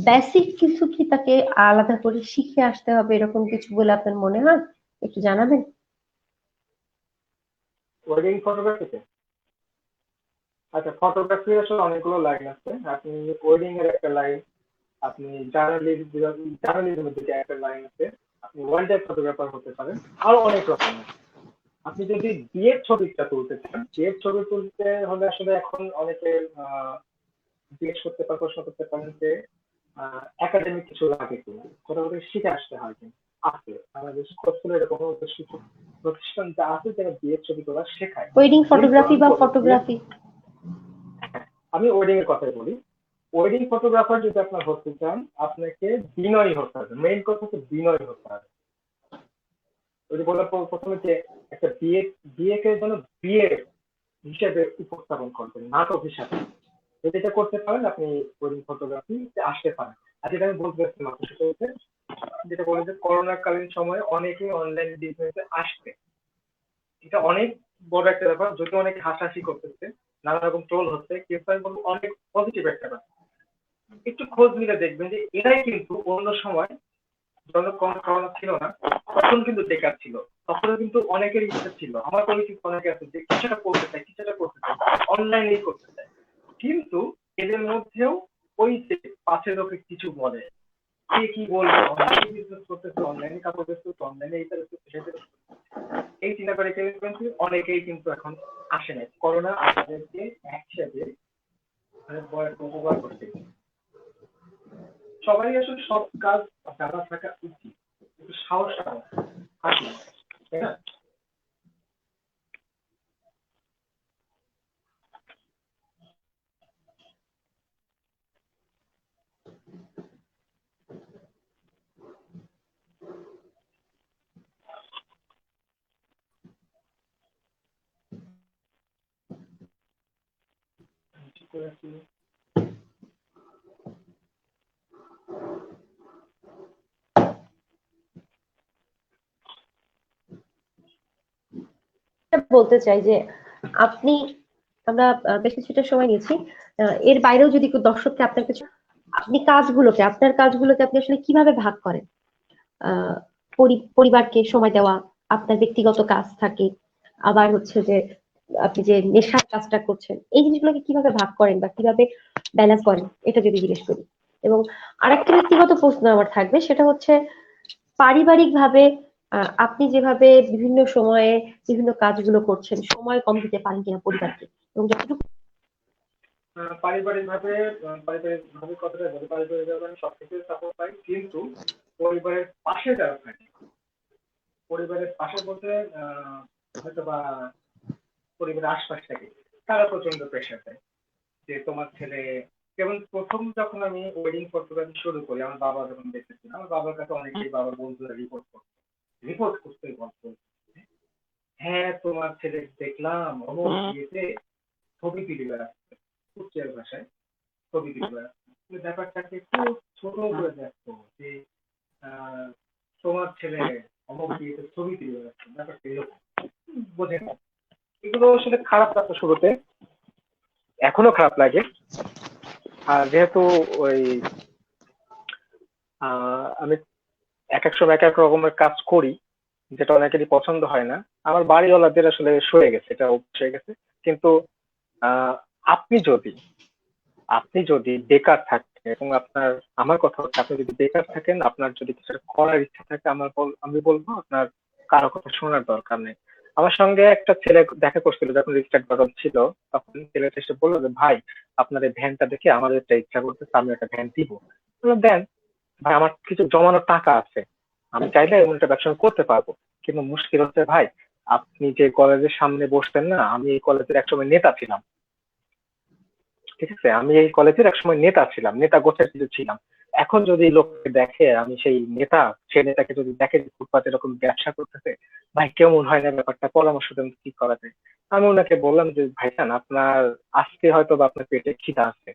বেসিক কিছু কি তাকে আলাদা করে শিখে আসতে হবে এরকম কিছু বলে আপনার মনে হয়? একটু জানাবেন। ওয়েডিং ফটোগ্রাফিতে, আচ্ছা ফটোগ্রাফি আসলে অনেকগুলো লাইন আছে। আপনি ওয়েডিং এর একটা লাইন, আপনি জার্নালিজমের দিকে একটা লাইন আছে, আপনি ওয়াইল্ড লাইফ ফটোগ্রাফার হতে পারেন, আরো অনেক রকম আছে। আপনি যদি বিয়ের ছবিটা তুলতে চান, বিয়ের ছবি তুলতে হলে আসলে এখন অনেকে জিজ্ঞেস করতে পারেন, প্রশ্ন করতে পারেন যে একাডেমিক কিছু লাগে কিনা, কোথাও থেকে শিখে আসতে হয় কিনা। আছে আমাদের খোঁজগুলো এরকম বেশ কিছু প্রতিষ্ঠান যা আছে যারা বিয়ের ছবি তোলা শেখায়। ওয়েডিং কিন্তু ফটোগ্রাফি আমি বা বলবো বিয়ের, ফটোগ্রাফি। আমি ওয়েডিং এর কথাই বলি। ওয়েডিং ফটোগ্রাফার যদি আপনার হতে চান, আপনাকে বিনয়ী হতে হবে, মেইন কথা হচ্ছে বিনয়ী হতে হবে। ওই যে বললাম প্রথমে যে একটা বিয়েকে যেন বিয়ে হিসেবে উপস্থাপন করবেন, নাটক হিসাবে। যদি এটা করতে পারেন আপনি ওয়েডিং ফটোগ্রাফিতে আসতে পারেন। আর যেটা আমি বলতে চাচ্ছিলাম আপনার সাথে হচ্ছে, যেটা বলে যে করোনাকালীন সময়ে অনেকেই অনলাইন বিজনেসে আসছে, এটা অনেক বড় একটা ব্যাপার। যদি অনেকে হাসাহাসি করতেছে, নানা রকম ট্রোল হচ্ছে, কিন্তু আমি বলবো অনেক পজিটিভ একটা ব্যাপার। একটু খোঁজ নিলে দেখবেন যে এরাই কিন্তু অন্য সময় যখন করোনা ছিল না তখন কিন্তু বেকার ছিল, তখনও কিন্তু অনেকের ইচ্ছা ছিল, আমার পরিচিত অনেকে আছে যে কিছুটা করতে চায়, কিছুটা করতে চায়, অনলাইনেই করতে চায়, কিন্তু এদের মধ্যেও ওই যে পাশের লোকে কিছু বলে, কে কি বলবে, অনলাইনে বিজনেস করতেছে, অনলাইনে কাপড় বেচতেছে, অনলাইনে এইটা বেচতেছে, সেটা বেচতেছে। এই চিন্তা করে কিন্তু অনেকেই কিন্তু এখন আসে নাই। করোনা আমাদেরকে একসাথে মানে বড় একটা উপকার করতে, সবাই আসলে সব কাজ জানা থাকা উচিত, একটু সাহস থাকলে, তাই না? ঠিক করে আছি। বলতে চাই যে আপনি, আমরা বেশ কিছুটা সময় নিয়েছি, এর বাইরেও যদি কেউ দর্শককে আপনার কিছু, আপনি কাজগুলোকে, আপনার কাজগুলোকে আপনি আসলে কিভাবে ভাগ করেন? আহ পরিবারকে সময় দেওয়া, আপনার ব্যক্তিগত কাজ থাকে, আবার হচ্ছে যে আপনি যে নেশার কাজটা করছেন, এই জিনিসগুলোকে কিভাবে ভাগ করেন বা কিভাবে ব্যালেন্স করেন, এটা যদি জিজ্ঞেস করি। এবং আরেকটা ব্যক্তিগত প্রশ্ন আমার থাকবে, সেটা হচ্ছে পারিবারিক ভাবে আপনি যেভাবে বিভিন্ন সময়ে বিভিন্ন কাজগুলো করছেন, সময় কম দিতে পারেন কিনা পরিবারকে, এবং যতটুকু। পারিবারিক ভাবে কথাটা বলি, পারিবারিক ভাবে আমি সবকিছু সাপোর্ট পাই, কিন্তু পরিবারের পাশে যারা থাকে, পরিবারের পাশে বলতে হয়তো বা পরিবারের আশপাশ থাকে, তারা প্রচন্ড প্রেশার দেয় যে তোমার ছেলে, যেমন প্রথম যখন আমি ওয়েডিং ফটোগ্রাফি শুরু করি, আমার বাবা যখন দেখেছিল, আমার বাবার কাছে অনেকেই বাবার বন্ধুরা রিপোর্ট করতে বলতো, হ্যাঁ তোমার ছেলে দেখলাম অমুক বিয়েতে ছবি তুলে বেড়াচ্ছে, কুষ্টিয়ার ভাষায় ছবি তুলে বেড়াচ্ছে। তুমি ব্যাপারটাকে খুব ছোট করে দেখতো যে আহ, তোমার ছেলে অমুক বিয়েতে ছবি তুলে বেড়াচ্ছে, ব্যাপারটা এরকম বোঝে না। এগুলো আসলে খারাপ লাগতো শুরুতে, এখনো খারাপ লাগে। আর যেহেতু ওই আমি এক এক সময় এক এক রকমের কাজ করি, যেটা অনেকেরই পছন্দ হয় না, আমার বাড়িওয়ালাদের আসলে সয়ে গেছে, এটা অভ্যাস হয়ে গেছে। কিন্তু আহ, আপনি যদি আপনি যদি বেকার থাকেন এবং আপনার, আমার কথা হচ্ছে আপনি যদি বেকার থাকেন, আপনার যদি কিছু একটা করার ইচ্ছা থাকে, আমি বলবো আপনার কারো কথা শোনার দরকার নেই। আমার সঙ্গে একটা ছেলে দেখা করছিল যখন রিস্টার্ট বাটন ছিল, তখন ছেলেটা এসে বললো যে ভাই আপনার এই ভ্যানটা দেখে আমাদের একটা ইচ্ছা করতেছে, আমি একটা ভ্যান দিব। বললাম, দেন ভাই, আমার কিছু জমানো টাকা আছে, আমি চাইলে এমন একটা ব্যবসা করতে পারবো। কিন্তু মুশকিল হচ্ছে ভাই, আপনি যে কলেজের সামনে বসতেন না, আমি এই কলেজের একসময় নেতা ছিলাম, ঠিক আছে, আমি এই কলেজের একসময় নেতা ছিলাম, নেতা গোছের কিছু ছিলাম। এখন যদি লোককে দেখে আমি সেই নেতা, সে নেতাকে যদি দেখে যে ফুটপাতে এরকম ব্যবসা করতেছে, ভাই কেমন হয় না ব্যাপারটা, পরামর্শ দেন কি করা যায়। আমি ওনাকে বললাম যে ভাইজান, আপনার আজকে হয়তো বা আপনার পেটে খিদা আছে,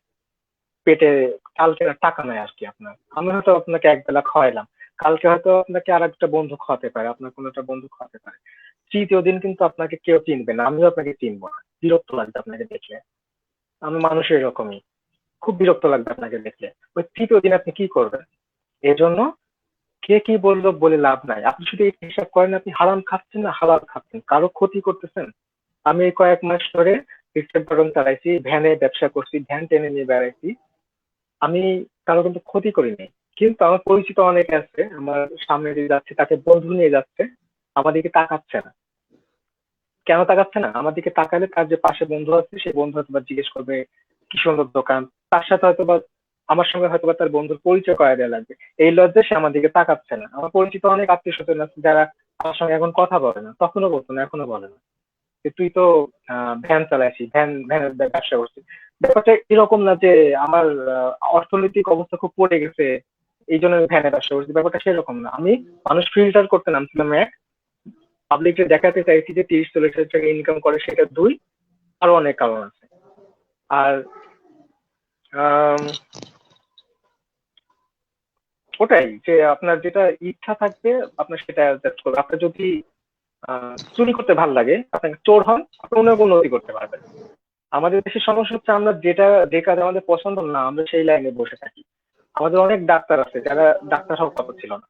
পেটে কালকে আর টাকা নাই আর কি আপনার, আমি হয়তো আপনাকে এক বেলা খাওয়াইলাম, কালকে হয়তো আপনাকে আর একটা বন্ধু খাওয়াতে পারে, আপনার কোনো একটা বন্ধু খাওয়াতে পারে, তৃতীয় দিন কিন্তু আপনাকে কেউ চিনবে না, আমিও আপনাকে চিনবো না, বিরক্ত লাগবে আপনাকে দেখলে। আমি মানুষের এরকমই, খুব বিরক্ত লাগবে আপনাকে দেখলে। ওই তৃতীয় দিন আপনি কি করবেন? এজন্য কে কি বললো বলে লাভ নাই, আপনি শুধু এই হিসাব করেন, আপনি হারাম খাচ্ছেন না হালাল খাচ্ছেন, কারো ক্ষতি করতেছেন। আমি এই কয়েক মাস ধরে রিক্সা বাটন চালাইছি, ভ্যানে ব্যবসা করছি, ভ্যান টেনে নিয়ে বেড়াইছি, আমি কারো কিন্তু ক্ষতি করিনি। কিন্তু আমার পরিচিত অনেকে আছে, আমার সামনে দিয়ে যাচ্ছে, তাকে বন্ধু নিয়ে যাচ্ছে, আমার দিকে তাকাচ্ছে না। কেন তাকাচ্ছে না? আমার দিকে তাকালে তার যে পাশে বন্ধু আছে, সেই বন্ধু হয়তো বা জিজ্ঞেস করবে কি সুন্দর দোকান, তার সাথে হয়তো বা আমার সঙ্গে হয়তো বা তার বন্ধুর পরিচয় করায় দেওয়া লাগবে। এই লজ্জায় সে আমার দিকে তাকাচ্ছে না। আমার পরিচিত অনেক আত্মীয় স্বজন আছে যারা আমার সঙ্গে এখন কথা বলে না, তখনও বলতো না, এখনো বলে না যে তুই তো ভ্যান চালাইছি, ভ্যানের ব্যবসা করছিস। ব্যাপারটা এরকম না যে আমার অর্থনৈতিক অবস্থা খুব পড়ে গেছে এই জন্য আমি ভ্যানের ব্যবসা করছি, ব্যাপারটা সেরকম না। আমি মানুষ ফিল্টার করতে নামছিলাম এক, পাবলিককে দেখাতে চাইছি যে 30-40 হাজার টাকা ইনকাম করে, সেটা দুই, আরো অনেক কারণ আছে। আর ওটাই যে আপনার যেটা ইচ্ছা থাকবে আপনার সেটা অ্যাডজাস্ট করবে। আপনার যদি চুরি করতে ভালো লাগে, আপনি চোর হন, আপনি অনেক উন্নতি করতে পারবেন। আমাদের দেশের সমস্যা হচ্ছে আমরা যে কাজ আমাদের পছন্দ না আমরা সেই লাইনে বসে থাকি। আমাদের অনেক ডাক্তার আছে যারা ডাক্তার হওয়ার কথা ছিল না,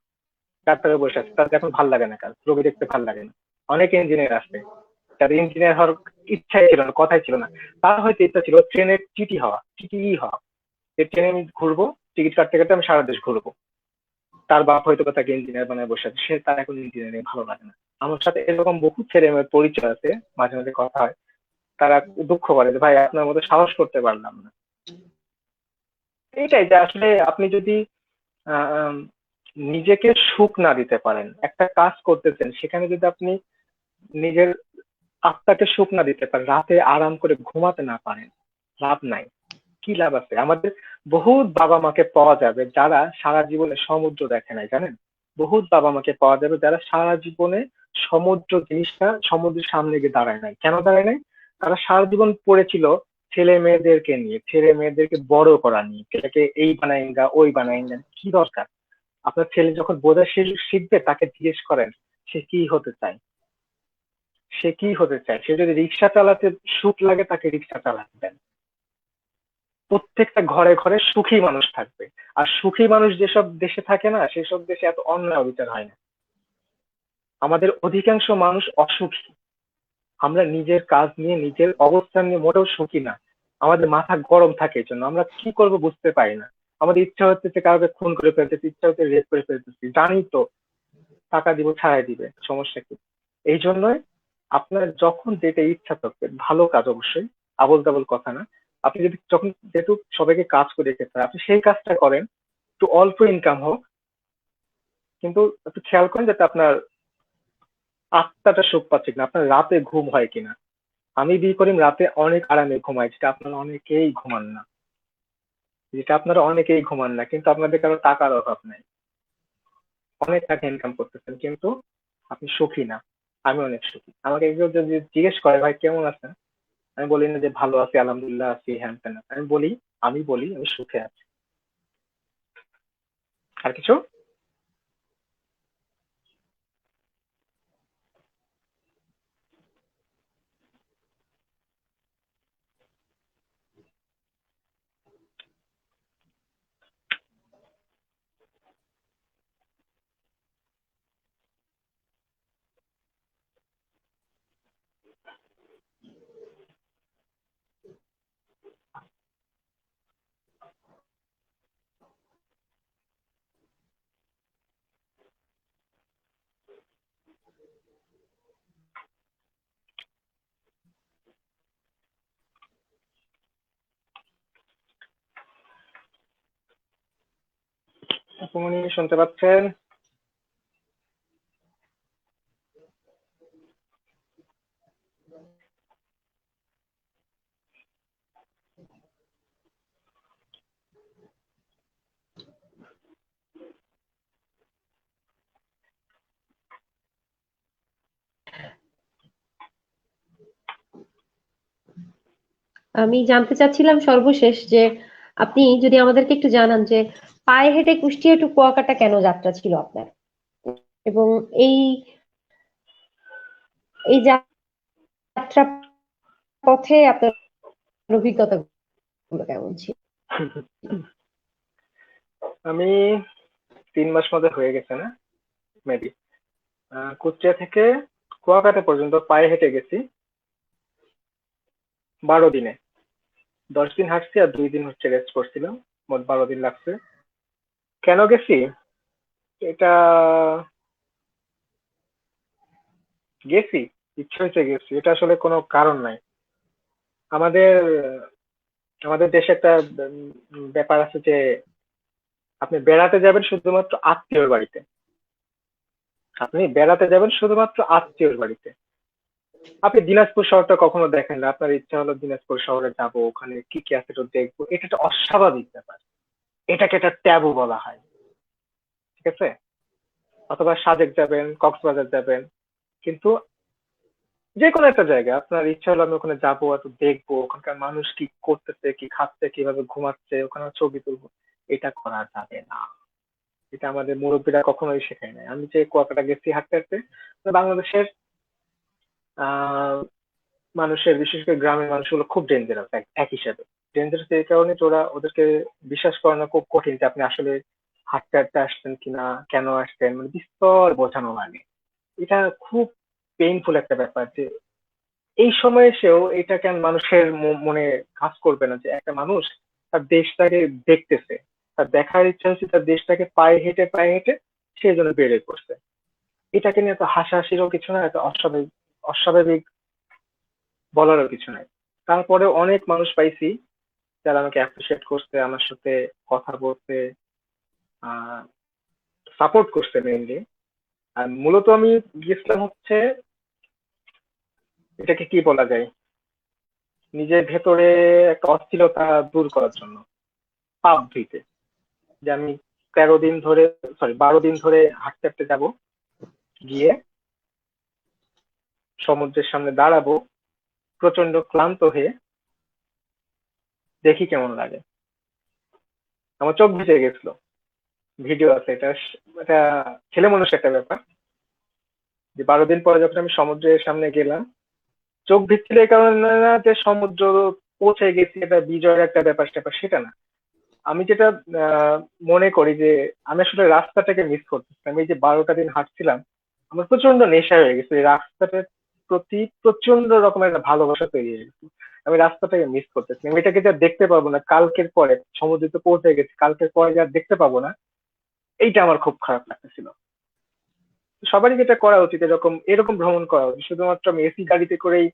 ডাক্তারে বসে আছে, তাদের এখন ভালো লাগে না কাজ, রোগী দেখতে ভালো লাগে না। অনেক ইঞ্জিনিয়ার আছে যাদের ইঞ্জিনিয়ার হওয়ার ইচ্ছাই ছিল না, কথাই ছিল না। তার হয়তো ইচ্ছা ছিল ট্রেনের টিটি হওয়া, যে ট্রেনে আমি ঘুরবো, টিকিট কাটতে কাটতে আমি সারা দেশ ঘুরবো। তার বাপ হয়তো তাকে ইঞ্জিনিয়ার বানায় বসে আছে, সে তার এখন ইঞ্জিনিয়ারিং ভালো লাগে না। আমার সাথে এরকম বহু ছেলে মেয়ের পরিচয় আছে, মাঝে মাঝে কথা হয়, তারা দুঃখ করে যে ভাই আপনার মতো সাহস করতে পারলাম না। এইটাই যে আসলে আপনি যদি আহ, নিজেকে সুখ না দিতে পারেন, একটা কাজ করতেছেন সেখানে যদি আপনি নিজের আত্মাকে সুখ না দিতে পারেন, রাতে আরাম করে ঘুমাতে না পারেন, লাভ নাই। কি লাভ আছে? আমাদের বহুত বাবা মাকে পাওয়া যাবে যারা সারা জীবনে সমুদ্র দেখে নাই, জানেন? বহুত বাবা মাকে পাওয়া যাবে যারা সারা জীবনে সমুদ্র জিনিসটা, সমুদ্রের সামনে গিয়ে দাঁড়ায় নাই। কেন দাঁড়ায় নাই? তারা সারা জীবন পড়েছিল ছেলে মেয়েদেরকে নিয়ে, ছেলে মেয়েদেরকে বড় করা নিয়ে, ছেলেকে এই বানাইঙ্গা ওই বানাইঙ্গা, কি দরকার? আপনার ছেলে যখন বোঝা শিখবে তাকে জিজ্ঞেস করেন সে কি হতে চায়। সে কি হতে চায়? সে যদি রিক্সা চালাতে সুখ লাগে তাকে রিক্সা চালাতে দেন। প্রত্যেকটা ঘরে ঘরে সুখী মানুষ থাকবে। আর সুখী মানুষ যেসব দেশে থাকে না, সেসব দেশে এত অন্যায় অবিচার হয় না। আমাদের অধিকাংশ মানুষ অসুখী। আমরা নিজের কাজ নিয়ে, নিজের অবস্থান নিয়ে মোটেও সুখী না। আমাদের মাথা গরম থাকে, এই জন্য আমরা কি করব বুঝতে পারি না। আমাদের ইচ্ছা হচ্ছে কাউকে খুন করে ফেলতেছি, ইচ্ছা হচ্ছে রেপ করে ফেলতেছি, জানি তো টাকা দিব ছাড়াই দিবে, সমস্যা কি? এই জন্যই আপনার যখন যেটা ইচ্ছা থাকবে, ভালো কাজ অবশ্যই, আবোল তাবোল কথা না। আপনি যদি যখন যেহেতু সবাইকে কাজ করে খেতে হয়, আপনি সেই কাজটা করেন, একটু অল্প ইনকাম হোক, কিন্তু একটু খেয়াল করেন যাতে আপনার আত্মাটা সুখ পাচ্ছে কিনা, আপনার রাতে ঘুম হয় কিনা। আমি বিয়ে করি রাতে অনেক আরামে ঘুমাই, যেটা আপনারা অনেকেই ঘুমান না, কিন্তু আপনাদের কারো টাকার অভাব নাই, অনেক টাকা ইনকাম করতেছেন, কিন্তু আপনি সুখী না। আমি অনেক সুখী। আমাকে কেউ যদি জিজ্ঞেস করে ভাই কেমন আছেন, আমি বলি না যে ভালো আছি আলহামদুলিল্লাহ আছি হ্যান ত্যান, আমি বলি আমি সুখে আছি। আর কিছু? আপনি শুনতে পাচ্ছেন? আমি জানতে চাচ্ছিলাম সর্বশেষ যে আপনি যদি আমাদেরকে একটু জানান যে পায়ে হেঁটে কুষ্টিয়া টু কুয়াকাটা কেন যাত্রা ছিল আপনার, এবং এই এই যাত্রা পথে আপনার অভিজ্ঞতা গুলো কেমন ছিল? আমি 3 মাস মধ্যে হয়ে গেছে না, মেবি। কুষ্টিয়া থেকে কুয়াকাটা পর্যন্ত পায়ে হেঁটে গেছি 12 দিনে। 10 দিন হাঁটছি আর 2 দিন হচ্ছে রেস্ট করছিলাম, মোট 12 দিন লাগছে। কেন গেছি? এটা গেছি, ইচ্ছা হয়েছে গেছি, এটা আসলে কোনো কারণ নাই। আমাদের আমাদের দেশে একটা ব্যাপার আছে যে আপনি বেড়াতে যাবেন শুধুমাত্র আত্মীয়র বাড়িতে। আপনি বেড়াতে যাবেন শুধুমাত্র আত্মীয়র বাড়িতে। আপনি দিনাজপুর শহরটা কখনো দেখেন না, আপনার ইচ্ছা হলো দিনাজপুর শহরে যাব, ওখানে কি কি আছে একটু দেখবো, এটা একটা অস্বাভাবিক ব্যাপার। এটাকে একটা ট্যাবু বলা হয়, ঠিক আছে? অথবা সাজেক যাবেন, কক্সবাজার যাবেন, কিন্তু যে কোনো একটা জায়গায় আপনার ইচ্ছা হলো আমি ওখানে যাবো, একটু দেখবো ওখানকার মানুষ কি করতেছে, কি খাচ্ছে, কিভাবে ঘুমাচ্ছে, ওখানে ছবি তুলবো, এটা করা যাবে না। এটা আমাদের মুরব্বীরা কখনোই শেখায় নাই। আমি যে কুয়াকাটা গেছি হাঁটতে হাঁটতে, তো বাংলাদেশের আহ মানুষের, বিশেষ করে গ্রামের মানুষগুলো খুব ডেঞ্জারাস। এক হিসাবে ডেঞ্জারাস এই কারণে যে ওদেরকে বিশ্বাস করানো খুব কঠিন যে আপনি আসলে হাঁটতে হাঁটতে আসছেন কিনা, কেন আসছেন, মানে বিস্তর বোঝানো লাগে। এটা খুব পেইনফুল একটা ব্যাপার যে এই সময় এসেও এটা কেন মানুষের মনে কাজ করবে না যে একটা মানুষ তার দেশটাকে দেখতেছে, তার দেখার ইচ্ছা হচ্ছে তার দেশটাকে পায়ে হেঁটে সেই জন্য বেড়ে পড়ছে। এটাকে নিয়ে এত হাসাহাসিরও কিছু না, এত অস্বাভাবিক অস্বাভাবিক বলারও কিছু নাই। তারপরে অনেক মানুষ পাইছি যারা আমাকে অ্যাপ্রিসিয়েট করছে, আমার সাথে কথা বলতে, আহ সাপোর্ট করছে মেইনলি। আর মূলত আমি গেছিলাম হচ্ছে, এটাকে কি বলা যায়, নিজের ভেতরে একটা অস্থিরতা দূর করার জন্য, পাপ ধুইতে। যে আমি 13 দিন ধরে, সরি 12 দিন ধরে হাঁটতে হাঁটতে যাবো, গিয়ে সমুদ্রের সামনে দাঁড়াবো প্রচন্ড ক্লান্ত হয়ে, দেখি কেমন লাগে। আমার চোখ ভিজে গেছিল, ভিডিও আছে এটা। এটা ছেলে মানুষ একটা ব্যাপার যে 12 দিন পরে যখন আমি সমুদ্রের সামনে গেলাম, চোখ ভিজছিল এই কারণে না যে সমুদ্র পৌঁছে গেছি, এটা বিজয়ের একটা ব্যাপার স্যাপার, সেটা না। আমি যেটা আহ, মনে করি যে আমি আসলে রাস্তাটাকে মিস করতেছিলাম। এই যে 12টা দিন হাঁটছিলাম, আমার প্রচন্ড নেশা হয়ে গেছে এই রাস্তাটার প্রতি, প্রচন্ড রকমের একটা ভালোবাসা তৈরি হয়ে গেছে। আমি রাস্তাটাকে মিস করতেছিলাম, এটাকে যা দেখতে পাবো না কালকের পরে, সমুদ্রে তো পৌঁছে গেছি, কালকের পরে যা দেখতে পাবো না, এইটা আমার খুব খারাপ লাগতেছিল। সবারই যেটা করা উচিত, এরকম এরকম ভ্রমণ করা উচিত। শুধুমাত্র আমি এসি গাড়িতে করেই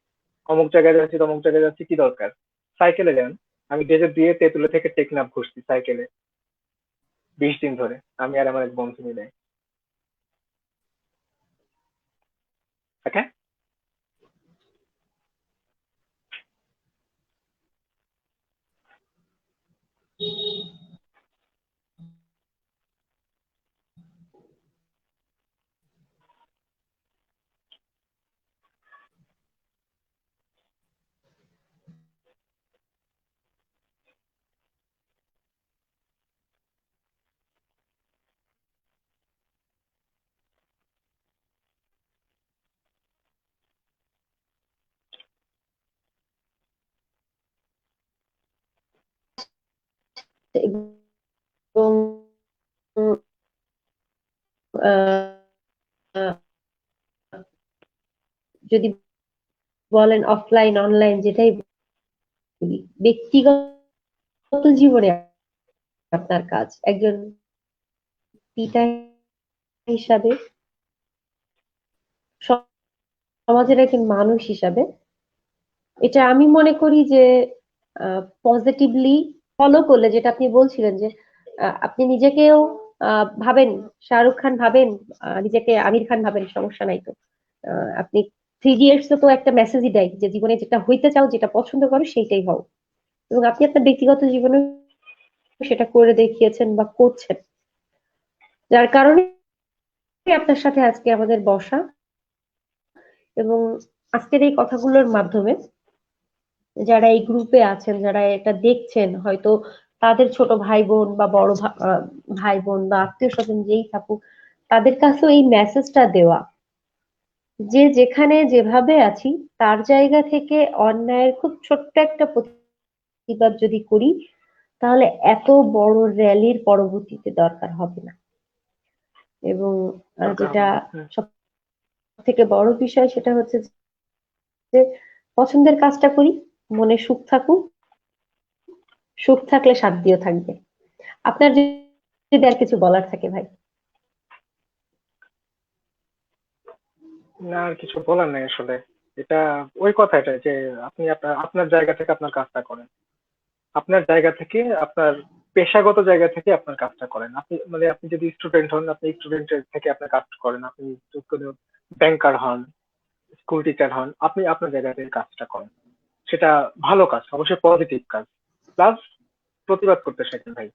অমুক জায়গায় যাচ্ছি তমুক জায়গায় যাচ্ছি, কি দরকার? সাইকেলে যান। আমি ডেজে দিয়ে তেঁতুলে থেকে টেকনাফ ঘুরছি সাইকেলে 20 দিন ধরে, আমি আর আমার এক বন্ধু মিলে। ওকে। এবং আহ, যদি বলেন অফলাইন অনলাইন যেটাই বলি, ব্যক্তিগত জীবনে আপনার কাজ একজন পিতা হিসাবে, সমাজের একজন মানুষ হিসাবে, এটা আমি মনে করি যে পজিটিভলি ফলো করলে, যেটা আপনি বলছিলেন যে আপনি নিজেকেও ভাবেন শাহরুখ খান ভাবেন, নিজেকে আমির খান ভাবেন, সমস্যা নাই তো। আপনি 3 ইডিয়টস তো একটা মেসেজই দেয় যে জীবনে যেটা হইতে চাও, যেটা পছন্দ করো সেইটাই হও। এবং আপনি আপনার ব্যক্তিগত জীবনে সেটা করে দেখিয়েছেন বা করছেন, যার কারণে আপনার সাথে আজকে আমাদের বসা। এবং আজকের এই কথাগুলোর মাধ্যমে যারা এই গ্রুপে আছেন, যারা এটা দেখছেন, হয়তো তাদের ছোট ভাই বোন বা বড় ভাই বোন বা আত্মীয় স্বজন যেই থাকুক, তাদের কাছেও এই মেসেজটা দেওয়া যে যেখানে যেভাবে আছি তার জায়গা থেকে অন্যায়ের খুব ছোট্ট একটা প্রতিবাদ যদি করি, তাহলে এত বড় র্যালির পরবর্তীতে দরকার হবে না। এবং দরকার যেটা হবে না। হুম। সব থেকে বড় বিষয় সেটা হচ্ছে যে পছন্দের কাজটা করি, মনে সুখ থাকুক, সুখ থাকলে শান্তিও থাকবে। আপনার যদি আর কিছু বলার থাকে ভাই। না, আর কিছু বলার নেই আসলে। এটা ওই কথাটা যে আপনি আপনার আপনার জায়গা থেকে আপনার কাজটা করেন, আপনার জায়গা থেকে, আপনার পেশাগত জায়গা থেকে আপনার কাজটা করেন। আপনি মানে আপনি যদি স্টুডেন্ট হন, আপনি স্টুডেন্টের থেকে আপনার কাজ করেন। আপনি কোনো ব্যাংকার হন, স্কুল টিচার হন, আপনি আপনার জায়গা থেকে কাজটা করেন। সেটা ভালো কাজ, অবশ্যই পজিটিভ কাজ। প্লাস প্রতিবাদ করতে শেখেন ভাই।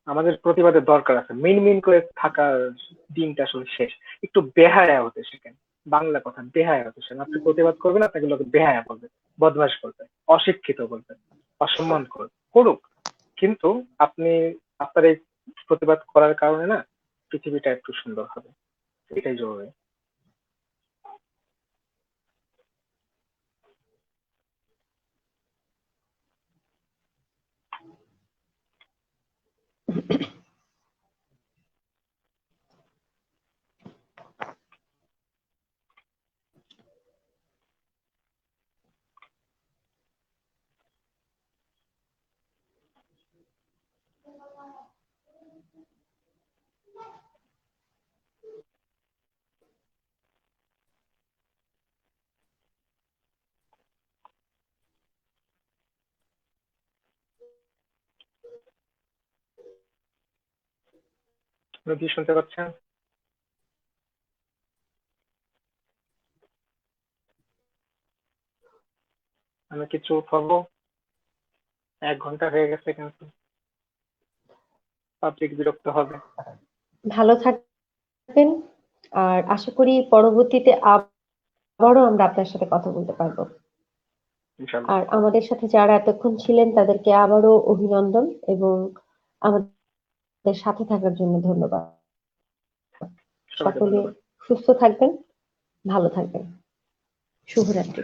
আমাদের প্রতিবাদের দরকার আছে। মিন মিন করে থাকার দিনটা আসলে শেষ। একটু বেহায়া হতে শেখেন। বাংলা কথা বেহায়া দূষণ। আপনি প্রতিবাদ করবেন, আপনাকে লোকে বেহায়া বলবে, বদমাশ বলবে, অশিক্ষিত বলবে, অসম্মান করুক, কিন্তু আপনি আপনার এই প্রতিবাদ করার কারণে না পৃথিবীটা একটু সুন্দর হবে, এটাই জরুরি। আপনি কি শুনতে পাচ্ছেন? আমি কি চুপ হবো? 1 ঘন্টা হয়ে গেছে, কিন্তু পাবলিক বিরক্ত হবে। ভালো থাকবেন, আর আশা করি পরবর্তীতে আবারও আমরা আপনার সাথে কথা বলতে পারবো। ইনশাল্লাহ। আর আমাদের সাথে যারা এতক্ষণ ছিলেন তাদেরকে আবারও অভিনন্দন এবং আমাদের সাথে থাকার জন্য ধন্যবাদ। সবাইকে সকলে ধন্যবাদ। সুস্থ থাকবেন, ভালো থাকবেন। শুভরাত্রি।